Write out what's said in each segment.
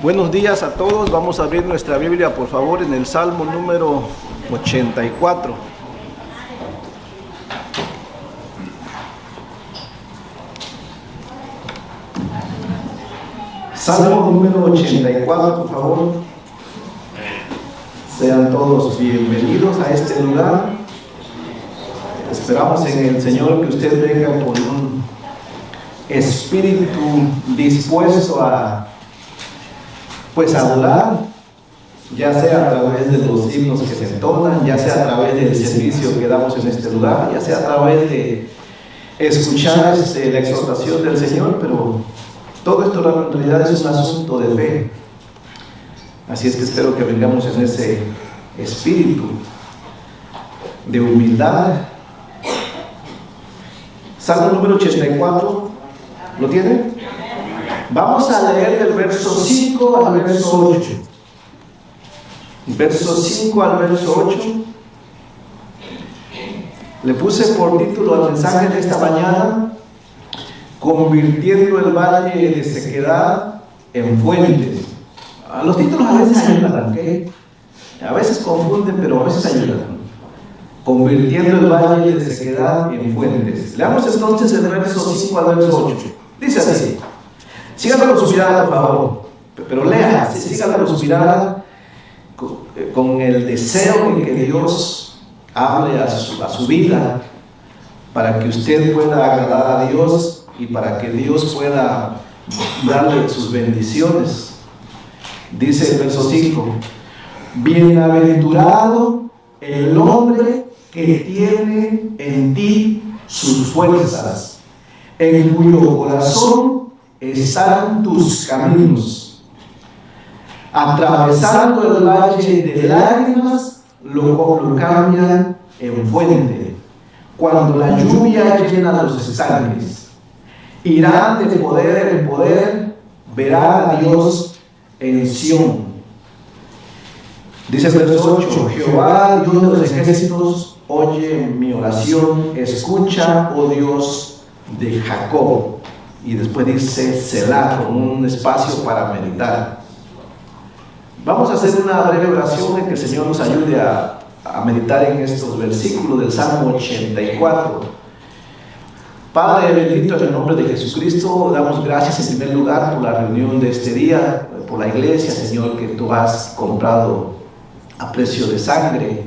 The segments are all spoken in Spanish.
Buenos días a todos. Vamos a abrir nuestra Biblia, por favor, en el Salmo número 84. Salmo número 84, por favor. Sean todos bienvenidos a este lugar. Esperamos en el Señor que usted venga con un espíritu dispuesto a adorar, ya sea a través de los himnos que se entonan, ya sea a través del servicio que damos en este lugar, ya sea a través de escuchar la exhortación del Señor, pero todo esto en realidad es un asunto de fe. Así es que espero que vengamos en ese espíritu de humildad. Salmo número 84, ¿lo tienen? Vamos a leer del verso 5 al verso 8. Verso 5 al verso 8. Le puse por título al mensaje de esta mañana: convirtiendo el valle de sequedad en fuentes. Los títulos a veces ayudan, ¿ok? A veces confunden, pero a veces ayudan. Convirtiendo el valle de sequedad en fuentes. Leamos entonces el verso 5 al verso 8. Dice así. Síganlo con su mirada, por favor, pero lean, síganlo con su mirada, con el deseo de que Dios hable a su vida, para que usted pueda agradar a Dios y para que Dios pueda darle sus bendiciones. Dice el verso 5: bienaventurado el hombre que tiene en ti sus fuerzas, en cuyo corazón están tus caminos. Atravesando el valle de lágrimas, lo cambian en fuente. Cuando la lluvia llena los estanques, irán de poder en poder, verán a Dios en Sión. Dice el verso 8: Jehová, Dios de los ejércitos, oye mi oración, escucha, oh Dios de Jacob. Y después dice Selah, con un espacio para meditar. Vamos a hacer una breve oración en que el Señor nos ayude a meditar en estos versículos del Salmo 84. Padre bendito, en el nombre de Jesucristo, damos gracias en primer lugar por la reunión de este día, por la iglesia, Señor, que tú has comprado a precio de sangre,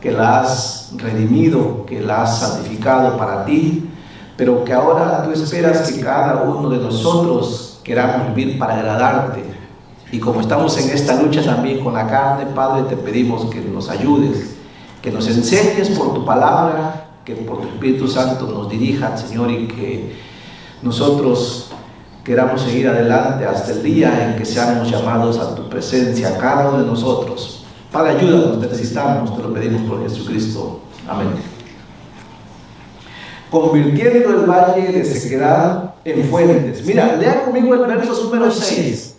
que la has redimido, que la has santificado para ti, pero que ahora tú esperas que cada uno de nosotros queramos vivir para agradarte. Y como estamos en esta lucha también con la carne, Padre, te pedimos que nos ayudes, que nos enseñes por tu palabra, que por tu Espíritu Santo nos dirija, Señor, y que nosotros queramos seguir adelante hasta el día en que seamos llamados a tu presencia, cada uno de nosotros. Padre, ayúdanos, te necesitamos, te lo pedimos por Jesucristo. Amén. Convirtiendo el valle de sequedad en fuentes. Mira, lea conmigo el verso número 6,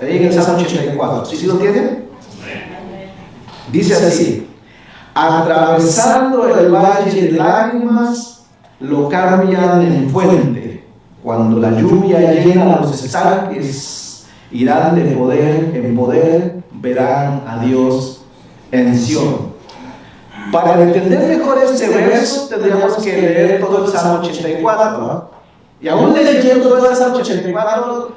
ahí en el Salmo 84. ¿Sí lo tienen? Dice así: atravesando el valle de lágrimas, lo cambian en fuente. Cuando la lluvia llena los estanques, irán de poder en poder, verán a Dios en Sión. Para entender mejor este verso, tendríamos que leer todo el Salmo 84, ¿no? Y aún leyendo todo el Salmo 84,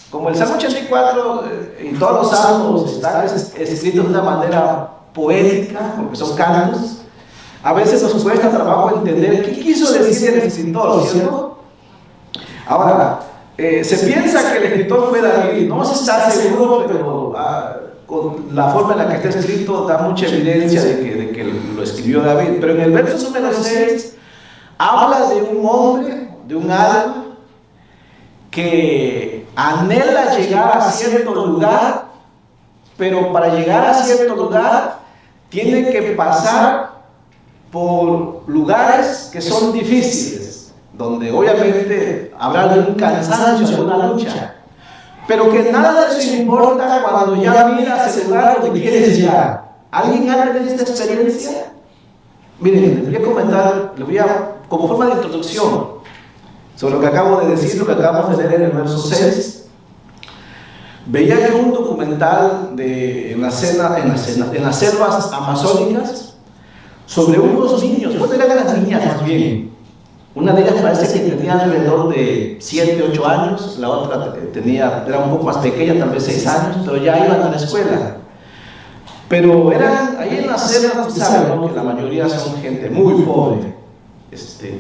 como el Salmo 84 y todos los salmos están escritos de una manera poética, porque son cantos, a veces nos cuesta trabajo entender qué quiso decir el escritor, ¿cierto? Ahora, se piensa que el escritor fue David, no se está seguro, pero con la forma en la que está escrito da mucha evidencia de que lo escribió David. Pero en el verso número 6 habla de un hombre, de un alma que anhela llegar a cierto lugar, pero para llegar a cierto lugar tiene que pasar por lugares que son difíciles, donde obviamente habrá un cansancio, una lucha, pero que nada de eso importa cuando ya miras el lugar donde quieres llegar. ¿Alguien ha tenido esta experiencia? Miren, les voy a comentar, como forma de introducción, sobre lo que acabo de decir, lo que acabamos de leer en el verso 6. Veía yo un documental en las selvas amazónicas sobre unos niños, bueno, eran las niñas más bien. Una de ellas parece que tenía alrededor de 7, 8 años, la otra era un poco más pequeña, tal vez 6 años, pero ya iban a la escuela. Pero eran, ahí en la selva, tú sabes, ¿no?, que la mayoría son gente muy pobre.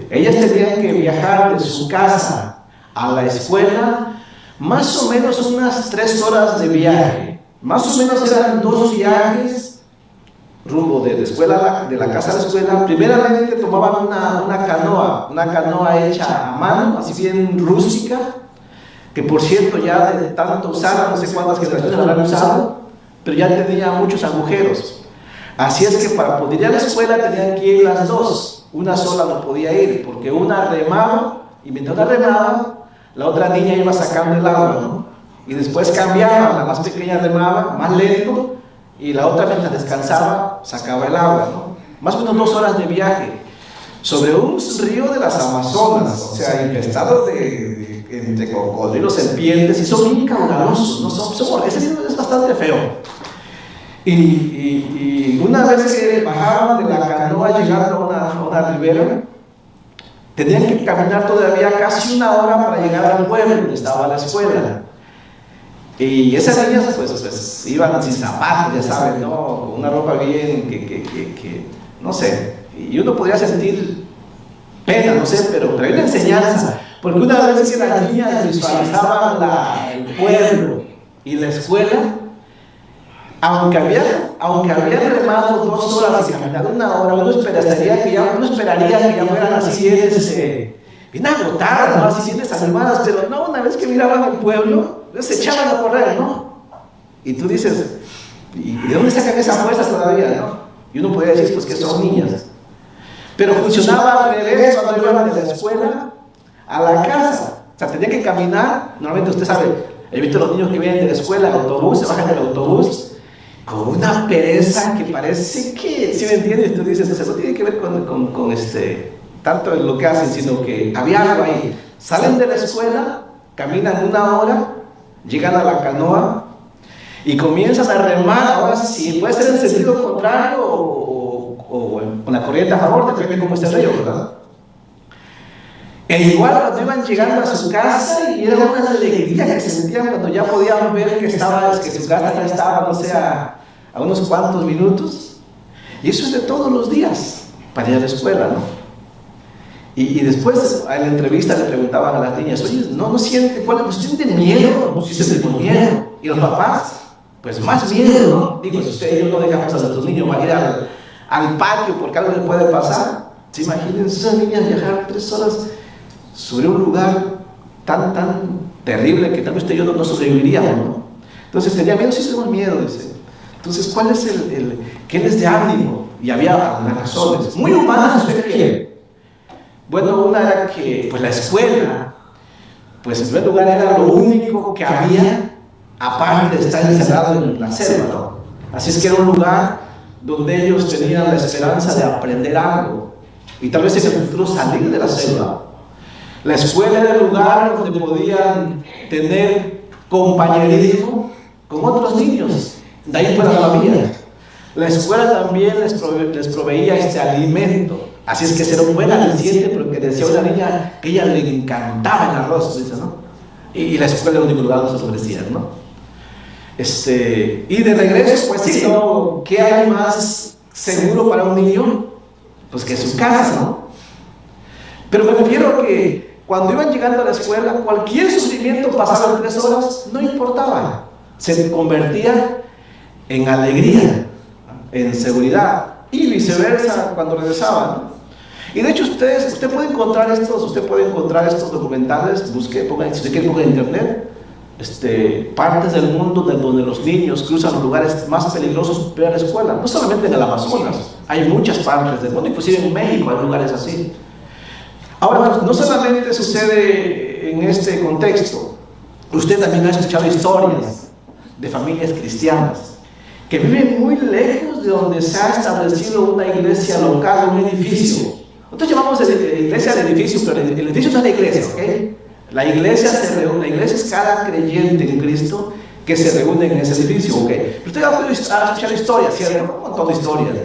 Ellas tenían que viajar de su casa a la escuela, más o menos unas 3 horas de viaje. Más o menos eran 2 viajes rumbo de la casa a la escuela. Primeramente tomaban una canoa hecha a mano, así bien rústica, que por cierto ya de tanto usar, no sé cuántas generaciones la habrán usado, pero ya tenía muchos agujeros. Así es que para poder ir a la escuela tenían que ir las dos. Una sola no podía ir, porque una remaba, y mientras una remaba, la otra niña iba sacando el agua, ¿no? Y después cambiaba, la más pequeña remaba, más lento, y la otra mientras descansaba, sacaba el agua, ¿no? Más o menos 2 horas de viaje, sobre un río de las Amazonas, o sea, infestado entre cocodrilos, serpientes, y son bien caudalosos, ¿no? Ese río es bastante feo. Y una vez que bajaban de la canoa llegando a una ribera, tenían que caminar todavía casi 1 hora para llegar al pueblo donde estaba la escuela. Y esas niñas pues iban sin zapatos, ya saben, ¿no? Una ropa bien que no sé, y uno podría sentir pena, no sé, pero hay una enseñanza, porque una vez que las niñas visualizaban el pueblo y la escuela, aunque habían remado 2 horas y caminado 1 hora, uno esperaría que ya fueran así bien agotadas, ¿no?, así bien desanimadas, pero no, una vez que miraban el pueblo, se echaban a correr, ¿no? Y tú dices, ¿y de dónde sacan esa fuerza todavía, no? Y uno podría decir, pues que son niñas. Pero funcionaba al revés cuando iban de la escuela a la casa. O sea, tenían que caminar. Normalmente usted sabe, he visto a los niños que vienen de la escuela, el autobús, se bajan del autobús con una pereza que parece que, ¿sí me entiendes? Tú dices, o sea, no tiene que ver con tanto en lo que hacen, sino que había algo ahí. Salen de la escuela, caminan 1 hora, llegan a la canoa y comienzan a remar. Ahora sí, puede ser en sentido contrario o con la corriente a favor, depende de cómo esté el río, ¿verdad? E igual cuando iban llegando a su casa, y era una alegría que sentían cuando ya podían ver que su casa ya estaba, no sé, a unos cuantos minutos. Y eso es de todos los días para ir a la escuela, ¿no? Y después en la entrevista le preguntaban a las niñas, oye, ¿no sienten miedo? No, sí sentimos miedo. ¿Y los papás? Pues más miedo, ¿no? Digo, si usted y yo no dejamos a nuestros niños ir al patio porque algo les puede pasar, ¿se imaginan esas niñas viajar 3 horas sobre un lugar tan terrible que tal vez usted y yo no sobreviviríamos, ¿no? Entonces tenía miedo, sí tenemos miedo, dice. Entonces, ¿cuál es qué les de ánimo? Y había algunas razones muy humanas, ¿usted quiere? Bueno, una era que pues la escuela, pues en primer lugar era lo único que había, aparte de estar encerrado en la selva, ¿no? Así es que era un lugar donde ellos tenían la esperanza de aprender algo y tal vez en el futuro salir de la selva. La escuela era el lugar donde podían tener compañerismo con otros niños, de ahí fuera la vida. La escuela también les proveía alimento. Así es que ese era un buen aliciente, porque decía una niña que a ella le encantaba el arroz, dice, ¿no? Y la escuela era el único lugar donde se ofrecía, ¿no? Y de regreso, pues sí, ¿no? ¿Qué hay más seguro para un niño? Pues que su casa, ¿no? Pero me refiero a que cuando iban llegando a la escuela, cualquier sufrimiento pasado 3 horas no importaba, se convertía en alegría, en seguridad, y viceversa cuando regresaban. Y de hecho usted puede encontrar estos documentales, si usted quiere ponga en internet, partes del mundo donde los niños cruzan los lugares más peligrosos para la escuela, no solamente en el Amazonas, hay muchas partes del mundo, inclusive en México hay lugares así. Ahora, no solamente sucede en este contexto, usted también ha escuchado historias de familias cristianas que viven muy lejos de donde se ha establecido una iglesia local, un edificio. Nosotros llamamos iglesia al edificio, pero el edificio no es la iglesia, ¿ok? La iglesia es cada creyente en Cristo que se reúnen en ese edificio, ¿ok? Pero usted ha podido escuchar historias, ¿cierto? Un montón de historias,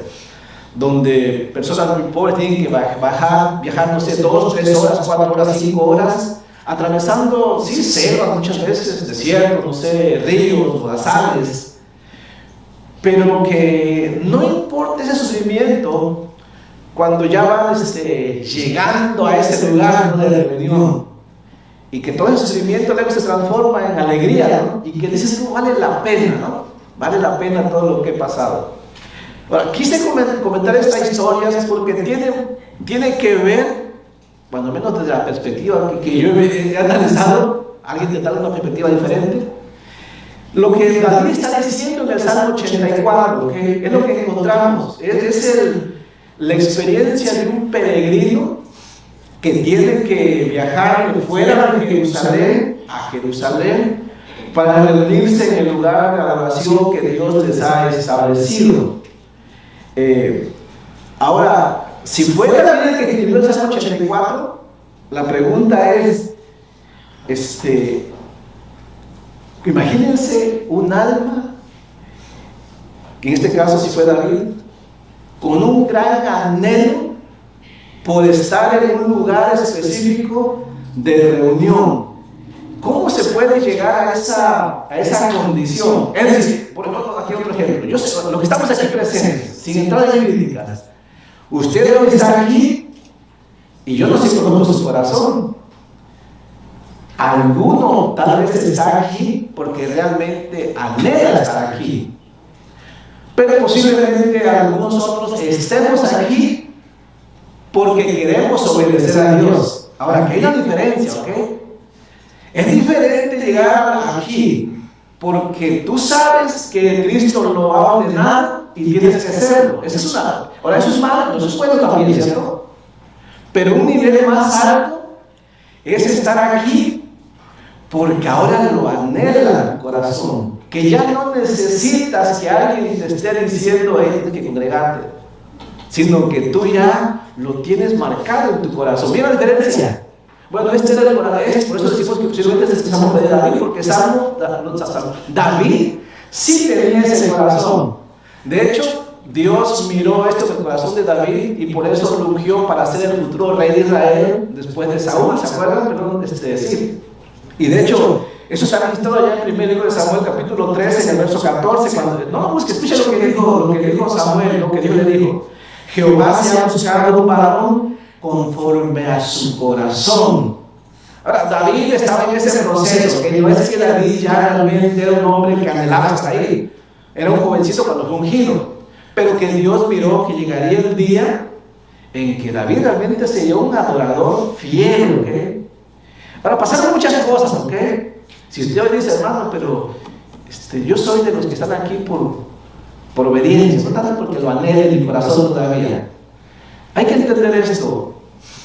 donde personas muy pobres tienen que viajar, no sé, 2, 3 horas, 4 horas, 5 horas, atravesando, sí, selvas muchas veces, desiertos, no sé, ríos, lodazales, pero que no importa ese sufrimiento cuando ya van llegando a ese lugar, ¿no?, de reunión, y que todo ese sufrimiento luego se transforma en alegría, ¿no? Y que dices, no, vale la pena, ¿no? Vale la pena todo lo que he pasado. Ahora, quise comentar esta historia porque tiene que ver, cuando menos desde la perspectiva que yo he analizado, alguien te da una perspectiva diferente, lo que David está diciendo en el Salmo 84, que es lo que encontramos, es la experiencia de un peregrino que tiene que viajar fuera de Jerusalén a Jerusalén para reunirse en el lugar de adoración que Dios les ha establecido. Ahora, si fuera David el que escribió el Salmo 84, la pregunta es, imagínense un alma, que en este caso si fue David, con un gran anhelo por estar en un lugar específico de reunión. ¿Cómo se puede llegar a esa condición? Es decir, por ejemplo, aquí otro ejemplo. Lo que estamos aquí presentes, sin entrar en críticas, usted hoy está aquí y yo no sé cómo conozco su corazón. Alguno tal vez está aquí porque realmente anhela estar aquí, pero posiblemente algunos otros estemos aquí porque queremos obedecer a Dios. Ahora, que hay una diferencia, ¿ok? Es diferente llegar aquí porque tú sabes que Cristo lo va a ordenar y tienes que hacerlo. Ahora, eso es malo, eso es bueno también, ¿cierto? Pero un nivel más alto es estar aquí porque ahora lo anhela tu corazón, que ya no necesitas que alguien te esté diciendo, tienes que congregarte, sino que tú ya lo tienes marcado en tu corazón. ¿Mira la diferencia? Bueno, por eso decimos que posiblemente este Salmo fue de David, porque David sí tenía ese corazón. De hecho, Dios miró esto en el corazón de David y por eso lo ungió para ser el futuro rey de Israel después de Saúl, ¿se acuerdan? Perdón, decir. Y de hecho, eso está registrado ya en el primer libro de Samuel, capítulo 13, en el verso 14, cuando, no, busque, escucha lo que dijo Samuel, lo que Dios le dijo. Jehová se ha buscado un varón conforme a su corazón. Ahora, David estaba en ese proceso, que no es que David ya realmente era un hombre que anhelaba hasta ahí, era un jovencito cuando fue ungido, pero que Dios miró que llegaría el día en que David realmente sería un adorador fiel, ¿ok? Ahora, pasaron muchas cosas, ¿ok? Si usted hoy dice, hermano, pero yo soy de los que están aquí por obediencia, no tanto porque lo anhele en mi corazón todavía. Hay que entender esto,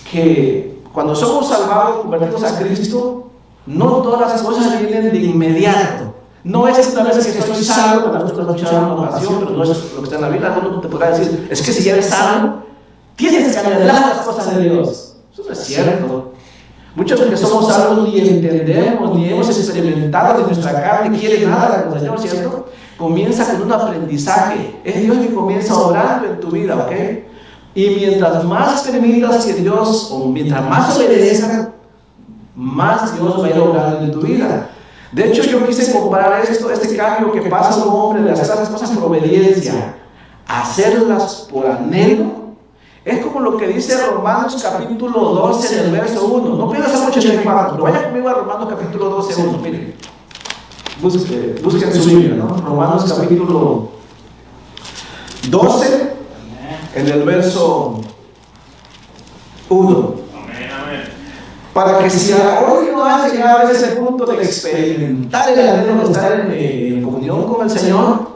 que cuando somos salvados, convertidos a Cristo, no todas las cosas vienen de inmediato. No es una vez que soy salvo, la nosotros escuchamos una oración, pero no es lo que está en la Biblia. Uno te podrá decir, es que si ya eres salvo, tienes que anhelar las cosas de Dios. Eso no es cierto. Muchos de los que somos salvos ni entendemos, ni hemos experimentado de nuestra carne, quiere nada con el Señor, ¿cierto? Comienza con un aprendizaje. Es Dios que comienza obrando en tu vida, ¿ok? Y mientras más permitas que Dios, o mientras más obedezcas, más Dios va a ir obrando en tu vida. De hecho, yo quise comparar este cambio que pasa un hombre de hacer las cosas por obediencia a hacerlas por anhelo. Es como lo que dice Romanos capítulo 12 en el verso 1. No pierdas a 84, pero vaya conmigo a Romanos capítulo 12, 1. Miren, busquen su Biblia, ¿no? Romanos capítulo 12 en el verso 1. Para que si hoy no has llegado a ese punto de experimentar el anhelo de estar en comunión con el Señor,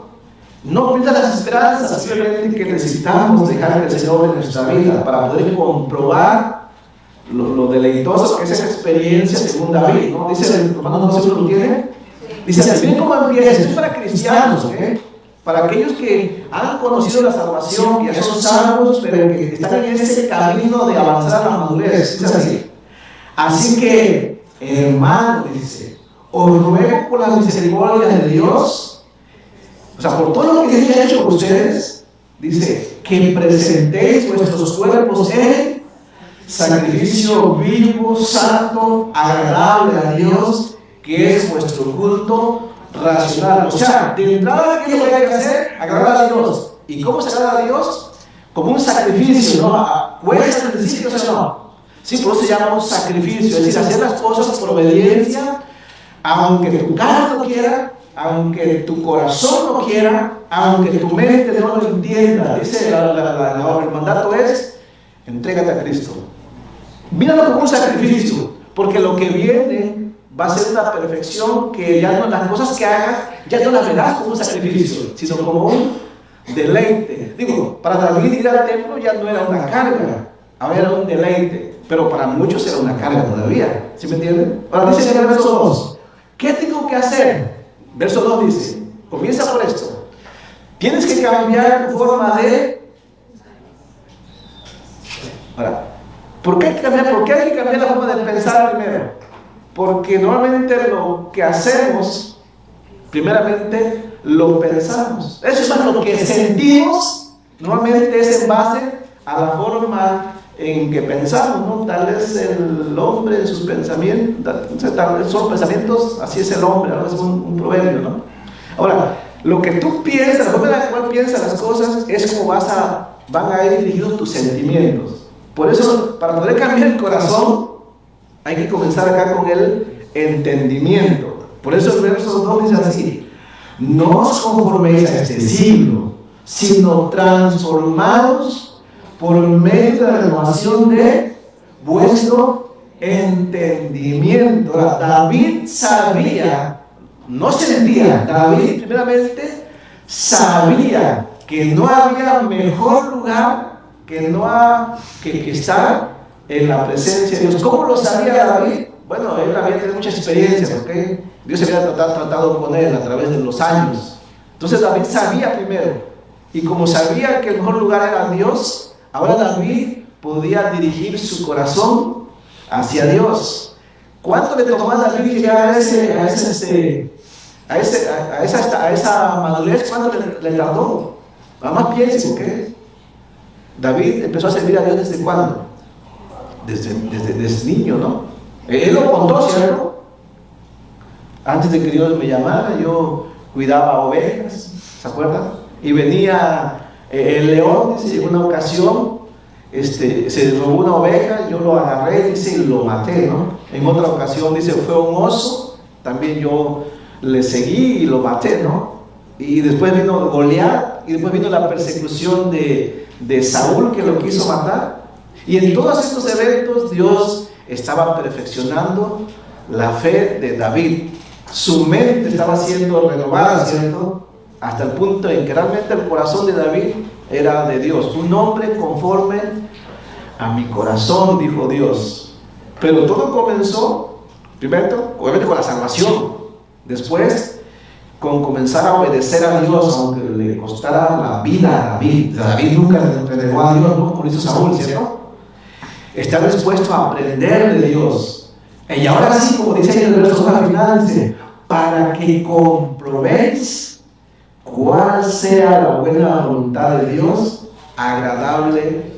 no pierdas las esperanzas, simplemente que necesitamos dejar que el Señor en nuestra vida para poder comprobar lo deleitoso que es esa experiencia según David, ¿no? Dice el Romanos 12, ¿lo tiene? Dice, así bien como empieza, esto es para cristianos, ¿eh? Para aquellos que han conocido la salvación, que ya son salvos, pero que están en ese camino de avanzar a la madurez. Es así. Así que, hermano, dice, os ruego por la misericordia de Dios, o sea, por todo lo que Dios ha hecho por ustedes, dice, que presentéis vuestros cuerpos en sacrificio vivo, santo, agradable a Dios, que es vuestro culto racional. O sea, de entrada, ¿qué es lo que hay que hacer? Agradar a Dios. ¿Y cómo se agrada a Dios? Como un sacrificio, ¿no? ¿Cuesta al principio o no? Sí, por eso se llama un sacrificio, es decir, hacer las cosas por obediencia, aunque tu carne no quiera, aunque tu corazón no quiera, aunque tu mente no lo entienda. Dice el mandato es, entrégate a Cristo. Míralo como un sacrificio, porque lo que viene va a ser una perfección que ya no, las cosas que hagas, ya no las verás como un sacrificio, sino como un deleite. Digo, para David ir al templo ya no era una carga, ahora era un deleite, pero para muchos era una carga todavía. ¿Sí me entienden? Ahora dice en el verso 2, ¿qué tengo que hacer? Verso 2 dice, comienza por esto. Tienes que cambiar tu forma de... Ahora, ¿por qué hay que cambiar? ¿Por qué hay que cambiar la forma de pensar primero? Porque normalmente lo que hacemos, primeramente, lo pensamos. Eso es más lo que sentimos, normalmente es en base a la forma en que pensamos, ¿no? Tal vez el hombre en sus pensamientos, tal vez son pensamientos, así es el hombre, ¿no? Es un proverbio, ¿no? Ahora, lo que tú piensas, la forma en la cual piensas las cosas, es como van a ir dirigidos tus sentimientos. Por eso, para poder cambiar el corazón, hay que comenzar acá con el entendimiento. Por eso el verso 2 dice así, no os conforméis a este siglo, sino transformados por medio de la renovación de vuestro entendimiento. David sabía, no sentía, David primeramente sabía que no había mejor lugar que estar en la presencia de Dios. ¿Cómo lo sabía David? Bueno, él había tenido mucha experiencia, porque Dios se había tratado con él a través de los años. Entonces David sabía primero, y como sabía que el mejor lugar era Dios, ahora David podía dirigir su corazón hacia Dios. ¿Cuánto le tomó a David llegar a esa madurez? ¿Cuánto le tardó? Nada más piense, ¿por qué? David empezó a servir a Dios ¿desde cuándo? Desde niño, ¿no? Él lo contó, ¿cierto? Antes de que Dios me llamara, yo cuidaba ovejas, ¿se acuerdan? Y venía el león, dice, llegó una ocasión, se robó una oveja, yo lo agarré, dice, y lo maté, ¿no? En otra ocasión, dice, fue un oso, también yo le seguí y lo maté, ¿no? Y después vino Goliat, y después vino la persecución de Saúl, que lo quiso matar. Y en todos estos eventos Dios estaba perfeccionando la fe de David. Su mente estaba siendo renovada, ¿cierto? Hasta el punto en que realmente el corazón de David era de Dios. Un hombre conforme a mi corazón, dijo Dios. Pero todo comenzó, primero, obviamente con la salvación. Después, con comenzar a obedecer a Dios, aunque le costara la vida a David. David nunca le negó a Dios, ¿no? Como hizo Saúl, ¿cierto? Está dispuesto a aprender de Dios. Y ahora sí, como dice en el verso al final, dice, para que comprobéis cuál sea la buena voluntad de Dios, agradable.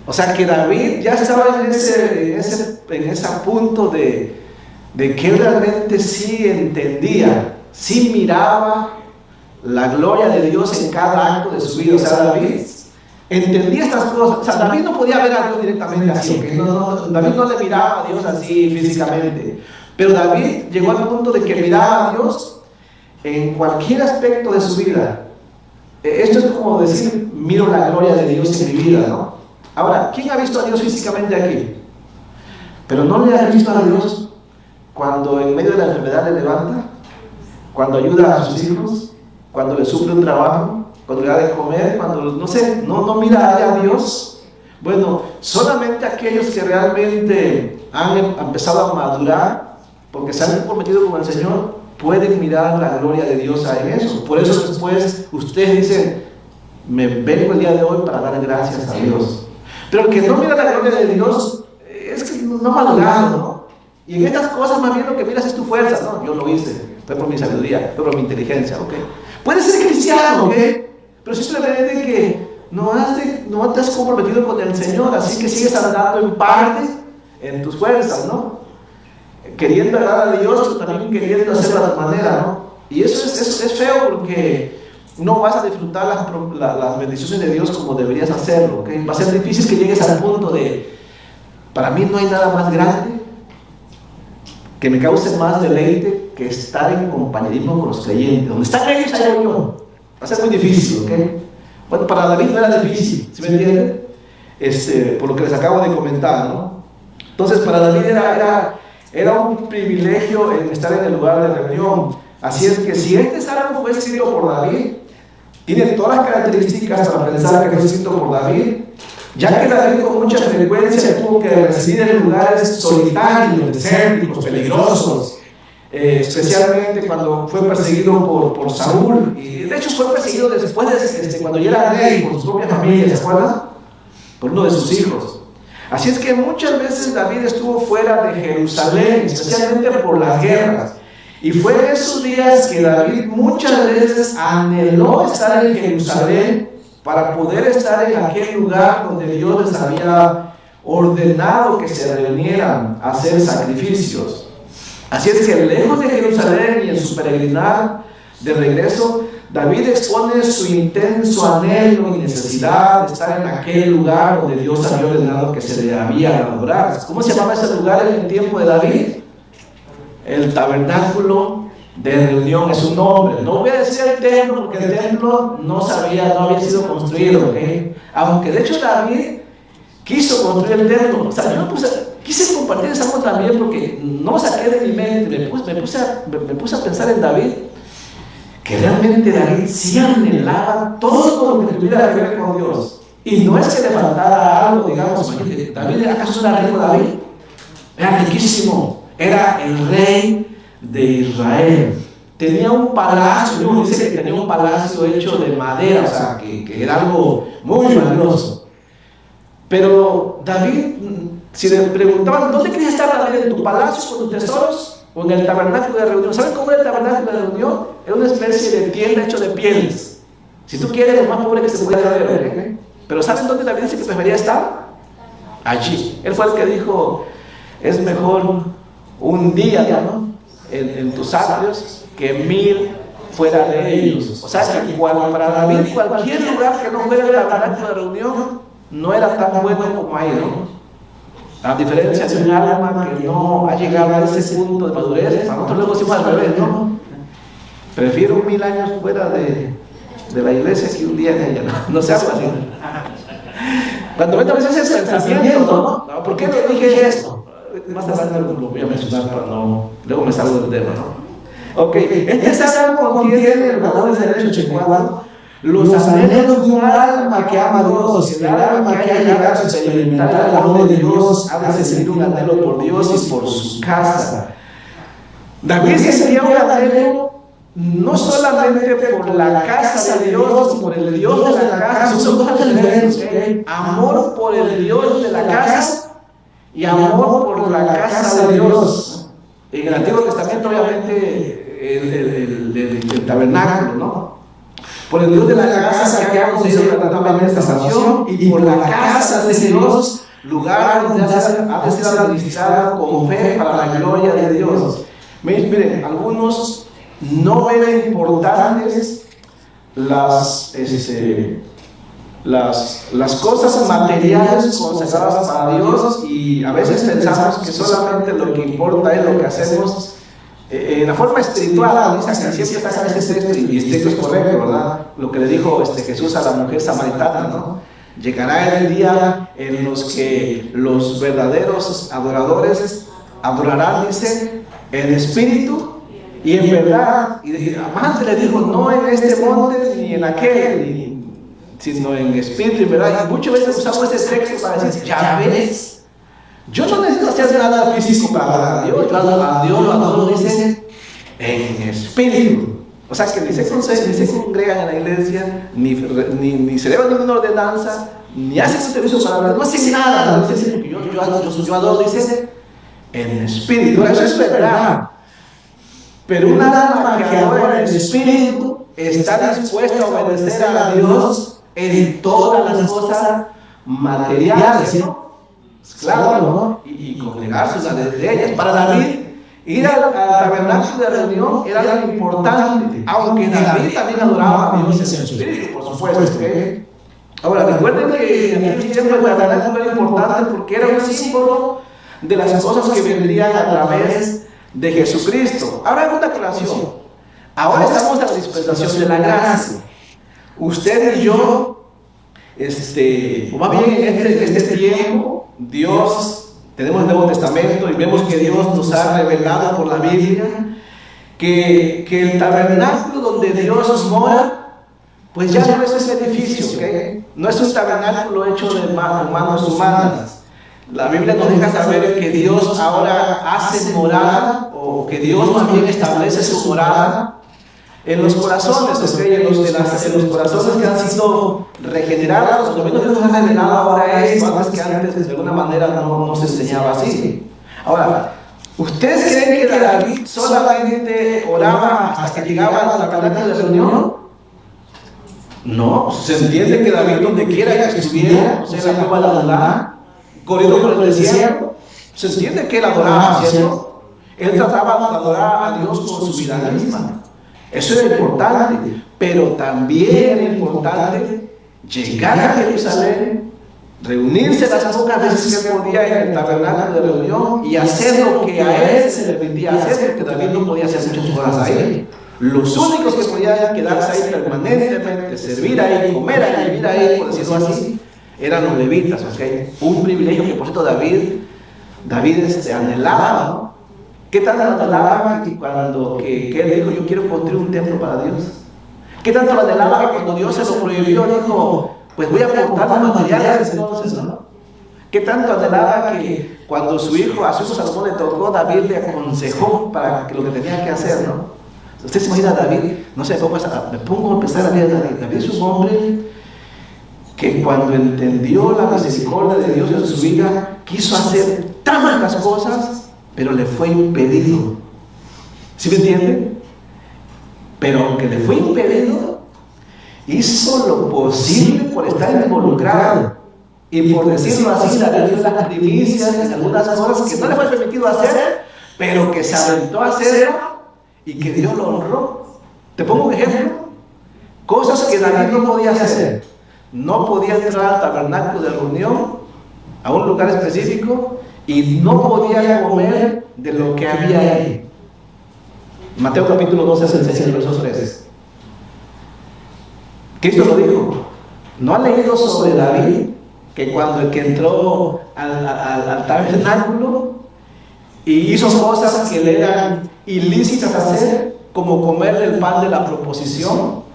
O sea que David ya estaba en ese punto de que él realmente sí entendía, sí miraba la gloria de Dios en cada acto de su vida. O sea, David entendía estas cosas. O sea, David no podía ver a Dios directamente así, ¿okay? David no le miraba a Dios así físicamente, pero David llegó al punto de que miraba a Dios en cualquier aspecto de su vida. Esto es como decir, miro la gloria de Dios en mi vida, ¿no? Ahora, ¿quién ha visto a Dios físicamente aquí? Pero no le ha visto a Dios cuando en medio de la enfermedad le levanta, cuando ayuda a sus hijos, cuando le suple un trabajo, cuando le da de comer, cuando, no sé, no mira a Dios. Bueno, solamente aquellos que realmente han empezado a madurar, porque se han comprometido con el Señor, pueden mirar la gloria de Dios en eso. Por eso después ustedes dicen, me vengo el día de hoy para dar gracias a Dios. Pero el que no mira la gloria de Dios, es que no ha madurado, ¿no? Y en estas cosas más bien lo que miras es tu fuerza, ¿no? Yo lo hice, fue por mi sabiduría, fue por mi inteligencia, ¿ok? Puedes ser cristiano, ¿ok? Pero simplemente que no te has comprometido con el Señor, así que sigues andando en parte en tus fuerzas, ¿no? Queriendo agradar a Dios, pero también queriendo hacerlo a tu manera, ¿no? Y eso es feo porque no vas a disfrutar las bendiciones de Dios como deberías hacerlo, ¿ok? Va a ser difícil que llegues al punto de, para mí no hay nada más grande que me cause más deleite que estar en compañerismo con los creyentes. Donde están ellos, allá voy yo. Va a ser muy difícil, ¿ok? Bueno, para David no era difícil, ¿sí me entienden? Por lo que les acabo de comentar, ¿no? Entonces, para David era un privilegio el estar en el lugar de reunión. Así es que si este salmo fue escrito por David, tiene todas las características para pensar que fue escrito por David, ya que David con mucha frecuencia tuvo que residir en lugares solitarios, desérticos, peligrosos, especialmente cuando fue perseguido por Saúl, y de hecho fue perseguido después cuando ya era rey por su propia familia, ¿se acuerdan? Por uno de sus hijos. Así es que muchas veces David estuvo fuera de Jerusalén, especialmente por las guerras. Y fue en esos días que David muchas veces anheló estar en Jerusalén para poder estar en aquel lugar donde Dios les había ordenado que se reunieran a hacer sacrificios. Así es que lejos de Jerusalén y en su peregrinar de regreso, David expone su intenso anhelo y necesidad de estar en aquel lugar donde Dios había ordenado que se le había adorar. ¿Cómo se llamaba ese lugar en el tiempo de David? El tabernáculo de reunión es su nombre. No voy a decir el templo porque el templo no había sido construido, ¿ok? Aunque de hecho David quiso construir el templo. O sea, yo quise compartir esa algo también porque no lo saqué de mi mente. Me puse a pensar en David, que realmente David sí anhelaba todo lo que tuviera que ver con Dios. Y no es que le faltara algo, digamos, David, ¿acaso era rico David? Era riquísimo. Era el rey de Israel. Tenía un palacio, uno dice que tenía un palacio hecho de madera, o sea, que era algo muy valioso. Pero David, si le preguntaban, ¿dónde querías estar, David? ¿En tu palacio con tus tesoros o en el tabernáculo de reunión? ¿Saben cómo era el tabernáculo de reunión? Era una especie de tienda hecho de pieles. Si tú quieres, lo más pobre que se pudiera ver, ¿eh? Pero ¿saben dónde David dice que prefería estar? Allí. Él fue el que dijo, es mejor un día, ¿no?, en tus atrios que 1000 fuera de ellos. O sea que para David cualquier lugar que no fuera el tabernáculo de reunión no era tan bueno como ahí, ¿no? A diferencia de un alma que no ha llegado a ese punto de madurez, para nosotros luego decimos al revés, ¿no? Prefiero 1000 años fuera de la iglesia que un día en ella, no sea algo así. Cuando ven a veces ese pensamiento, ¿no? ¿Por qué le dije esto? Más adelante lo voy a mencionar para no, luego me salgo del tema, ¿no? Ok, este salmo contiene el valor del derecho checuado, los anhelos de un alma que ama a Dios, el alma que ha llegado a experimentar el amor de Dios, ha de sentir un anhelo por Dios y por su casa. David sentía un anhelo no solamente por la casa de Dios, sino por el Dios de la casa. Son dos diferentes, ¿okay? Amor por el Dios de la casa y amor por la casa de Dios. En el Antiguo Testamento, obviamente, el tabernáculo, ¿no? Por el Dios de la casa que ha concedido gratuitamente esta salvación, y por la casa de ese Dios, lugar donde ha de ser administrado con fe para la gloria de Dios. Miren, algunos no ven importantes las cosas materiales consagradas para Dios, y a veces pensamos que solamente lo que importa es lo que hacemos en la forma espiritual. Dice que siempre está en este texto, y este texto es correcto, ¿verdad? Lo que le dijo Jesús a la mujer samaritana, ¿no? Llegará el día en los que los verdaderos adoradores adorarán, dice, en espíritu y en verdad. Y además le dijo, no en este monte ni en aquel, sino en espíritu y verdad. Y muchas veces usamos este texto para decir, ya ves, yo no necesito hacer nada físico para adorar a Dios. Yo a Dios lo adoro, dice, en espíritu. O sea que ni se congregan en la iglesia, ni celebran ninguna ordenanza, ni hacen un servicio para Dios, no hacen nada. Dice, yo adoro, dice, en espíritu. Eso es verdad. Pero un alma que adora en espíritu está dispuesta a obedecer a Dios en todas las cosas materiales, ¿no? Claro, ¿no? Y congregarse de ellas. Para David, ir al tabernáculo de reunión era algo importante, aunque David también adoraba a Dios en su espíritu, por supuesto. ¿Okay? Ahora, recuerden que en aquel tiempo el tabernáculo era importante porque era un símbolo de las cosas que vendrían a través de Jesucristo. Ahora hay una aclaración. Ahora estamos en la dispensación de la gracia. Usted y yo, o más bien en este tiempo, Dios, tenemos el Nuevo Testamento y vemos que Dios nos ha revelado por la Biblia que el tabernáculo donde Dios mora, pues ya no es un edificio, ¿okay? No es un tabernáculo hecho de manos humanas. La Biblia nos deja saber que Dios ahora hace morada, o que Dios más bien establece su morada en los corazones, ¿okay? en los corazones que han sido regenerados. Cuando Dios nos ha revelado ahora esto, más que antes de alguna manera no se enseñaba así. Ahora, ¿ustedes creen que David solamente oraba hasta que llegaba a la tabernáculo de reunión? No, se entiende que David donde quiera que estuviera, o sea, en la cueva de Adulá, corriendo por el desierto, se entiende que él adoraba, ¿cierto? Él trataba de adorar a Dios con su vida misma. Eso era importante, pero también era importante llegar a Jerusalén, reunirse las pocas veces que él podía en el tabernáculo de reunión y hacer lo que a él se le permitía hacer, porque David no podía hacer muchas cosas ahí. Los únicos que podían quedarse ahí permanentemente, servir ahí, comer ahí, vivir ahí, por decirlo así, eran los levitas, ¿okay? Un privilegio que por cierto David anhelaba, ¿no? ¿Qué tanto anhelaba que él dijo, yo quiero construir un templo para Dios? ¿Qué tanto anhelaba que cuando Dios se lo prohibió, dijo, pues voy a aportar los materiales entonces, ¿no? ¿Qué tanto anhelaba que cuando a su hijo Salomón le tocó, David le aconsejó para que lo que tenía que hacer, ¿no? Usted se imagina a David, no sé, me pongo a pensar la vida de David. David es un hombre que cuando entendió la misericordia de Dios en su vida, quiso hacer tantas cosas, pero le fue impedido. ¿Sí me entienden? Pero aunque le fue impedido, hizo lo posible por estar involucrado. Y por decirlo así, David dio las primicias en algunas cosas que no le fue permitido hacer, pero que se aventó a hacerlo y que Dios lo honró. Te pongo un ejemplo. Cosas que David no podía hacer. No podía entrar al tabernáculo de reunión, a un lugar específico, y no podía comer de lo que había ahí. Mateo capítulo 12 se enseña en el verso 13. Cristo lo dijo. ¿No ha leído sobre David? Que cuando el que entró al tabernáculo y hizo cosas que le eran ilícitas hacer, como comer el pan de la proposición.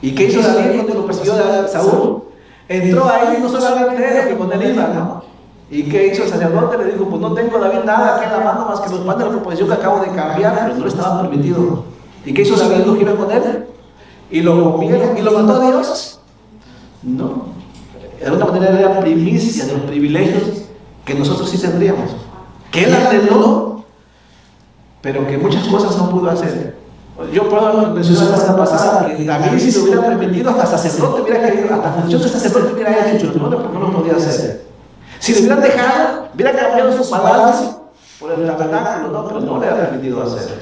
¿Y qué hizo David cuando lo persiguió a Saúl? Entró ahí y no solamente él, que con él iba, ¿no? ¿Y qué hizo el sacerdote? Le dijo, pues no tengo, David, nada aquí en la mano más que los panes de la proposición que acabo de cambiar, pero no le estaba permitido. ¿Y qué hizo David? ¿Lo iba con él? ¿Y lo comieron? ¿Y lo mató a Dios? No. De alguna manera era primicia de los privilegios que nosotros sí tendríamos. Que él anheló, pero que muchas cosas no pudo hacer. Yo puedo mencionar la semana pasada que David, si lo hubiera permitido, hasta sacerdote hubiera querido, hasta función de sacerdote hubiera hecho, no lo podía hacer. Si lo hubieran dejado, hubiera cambiado su palacio por el tabernáculo, no, pero no le había permitido hacer.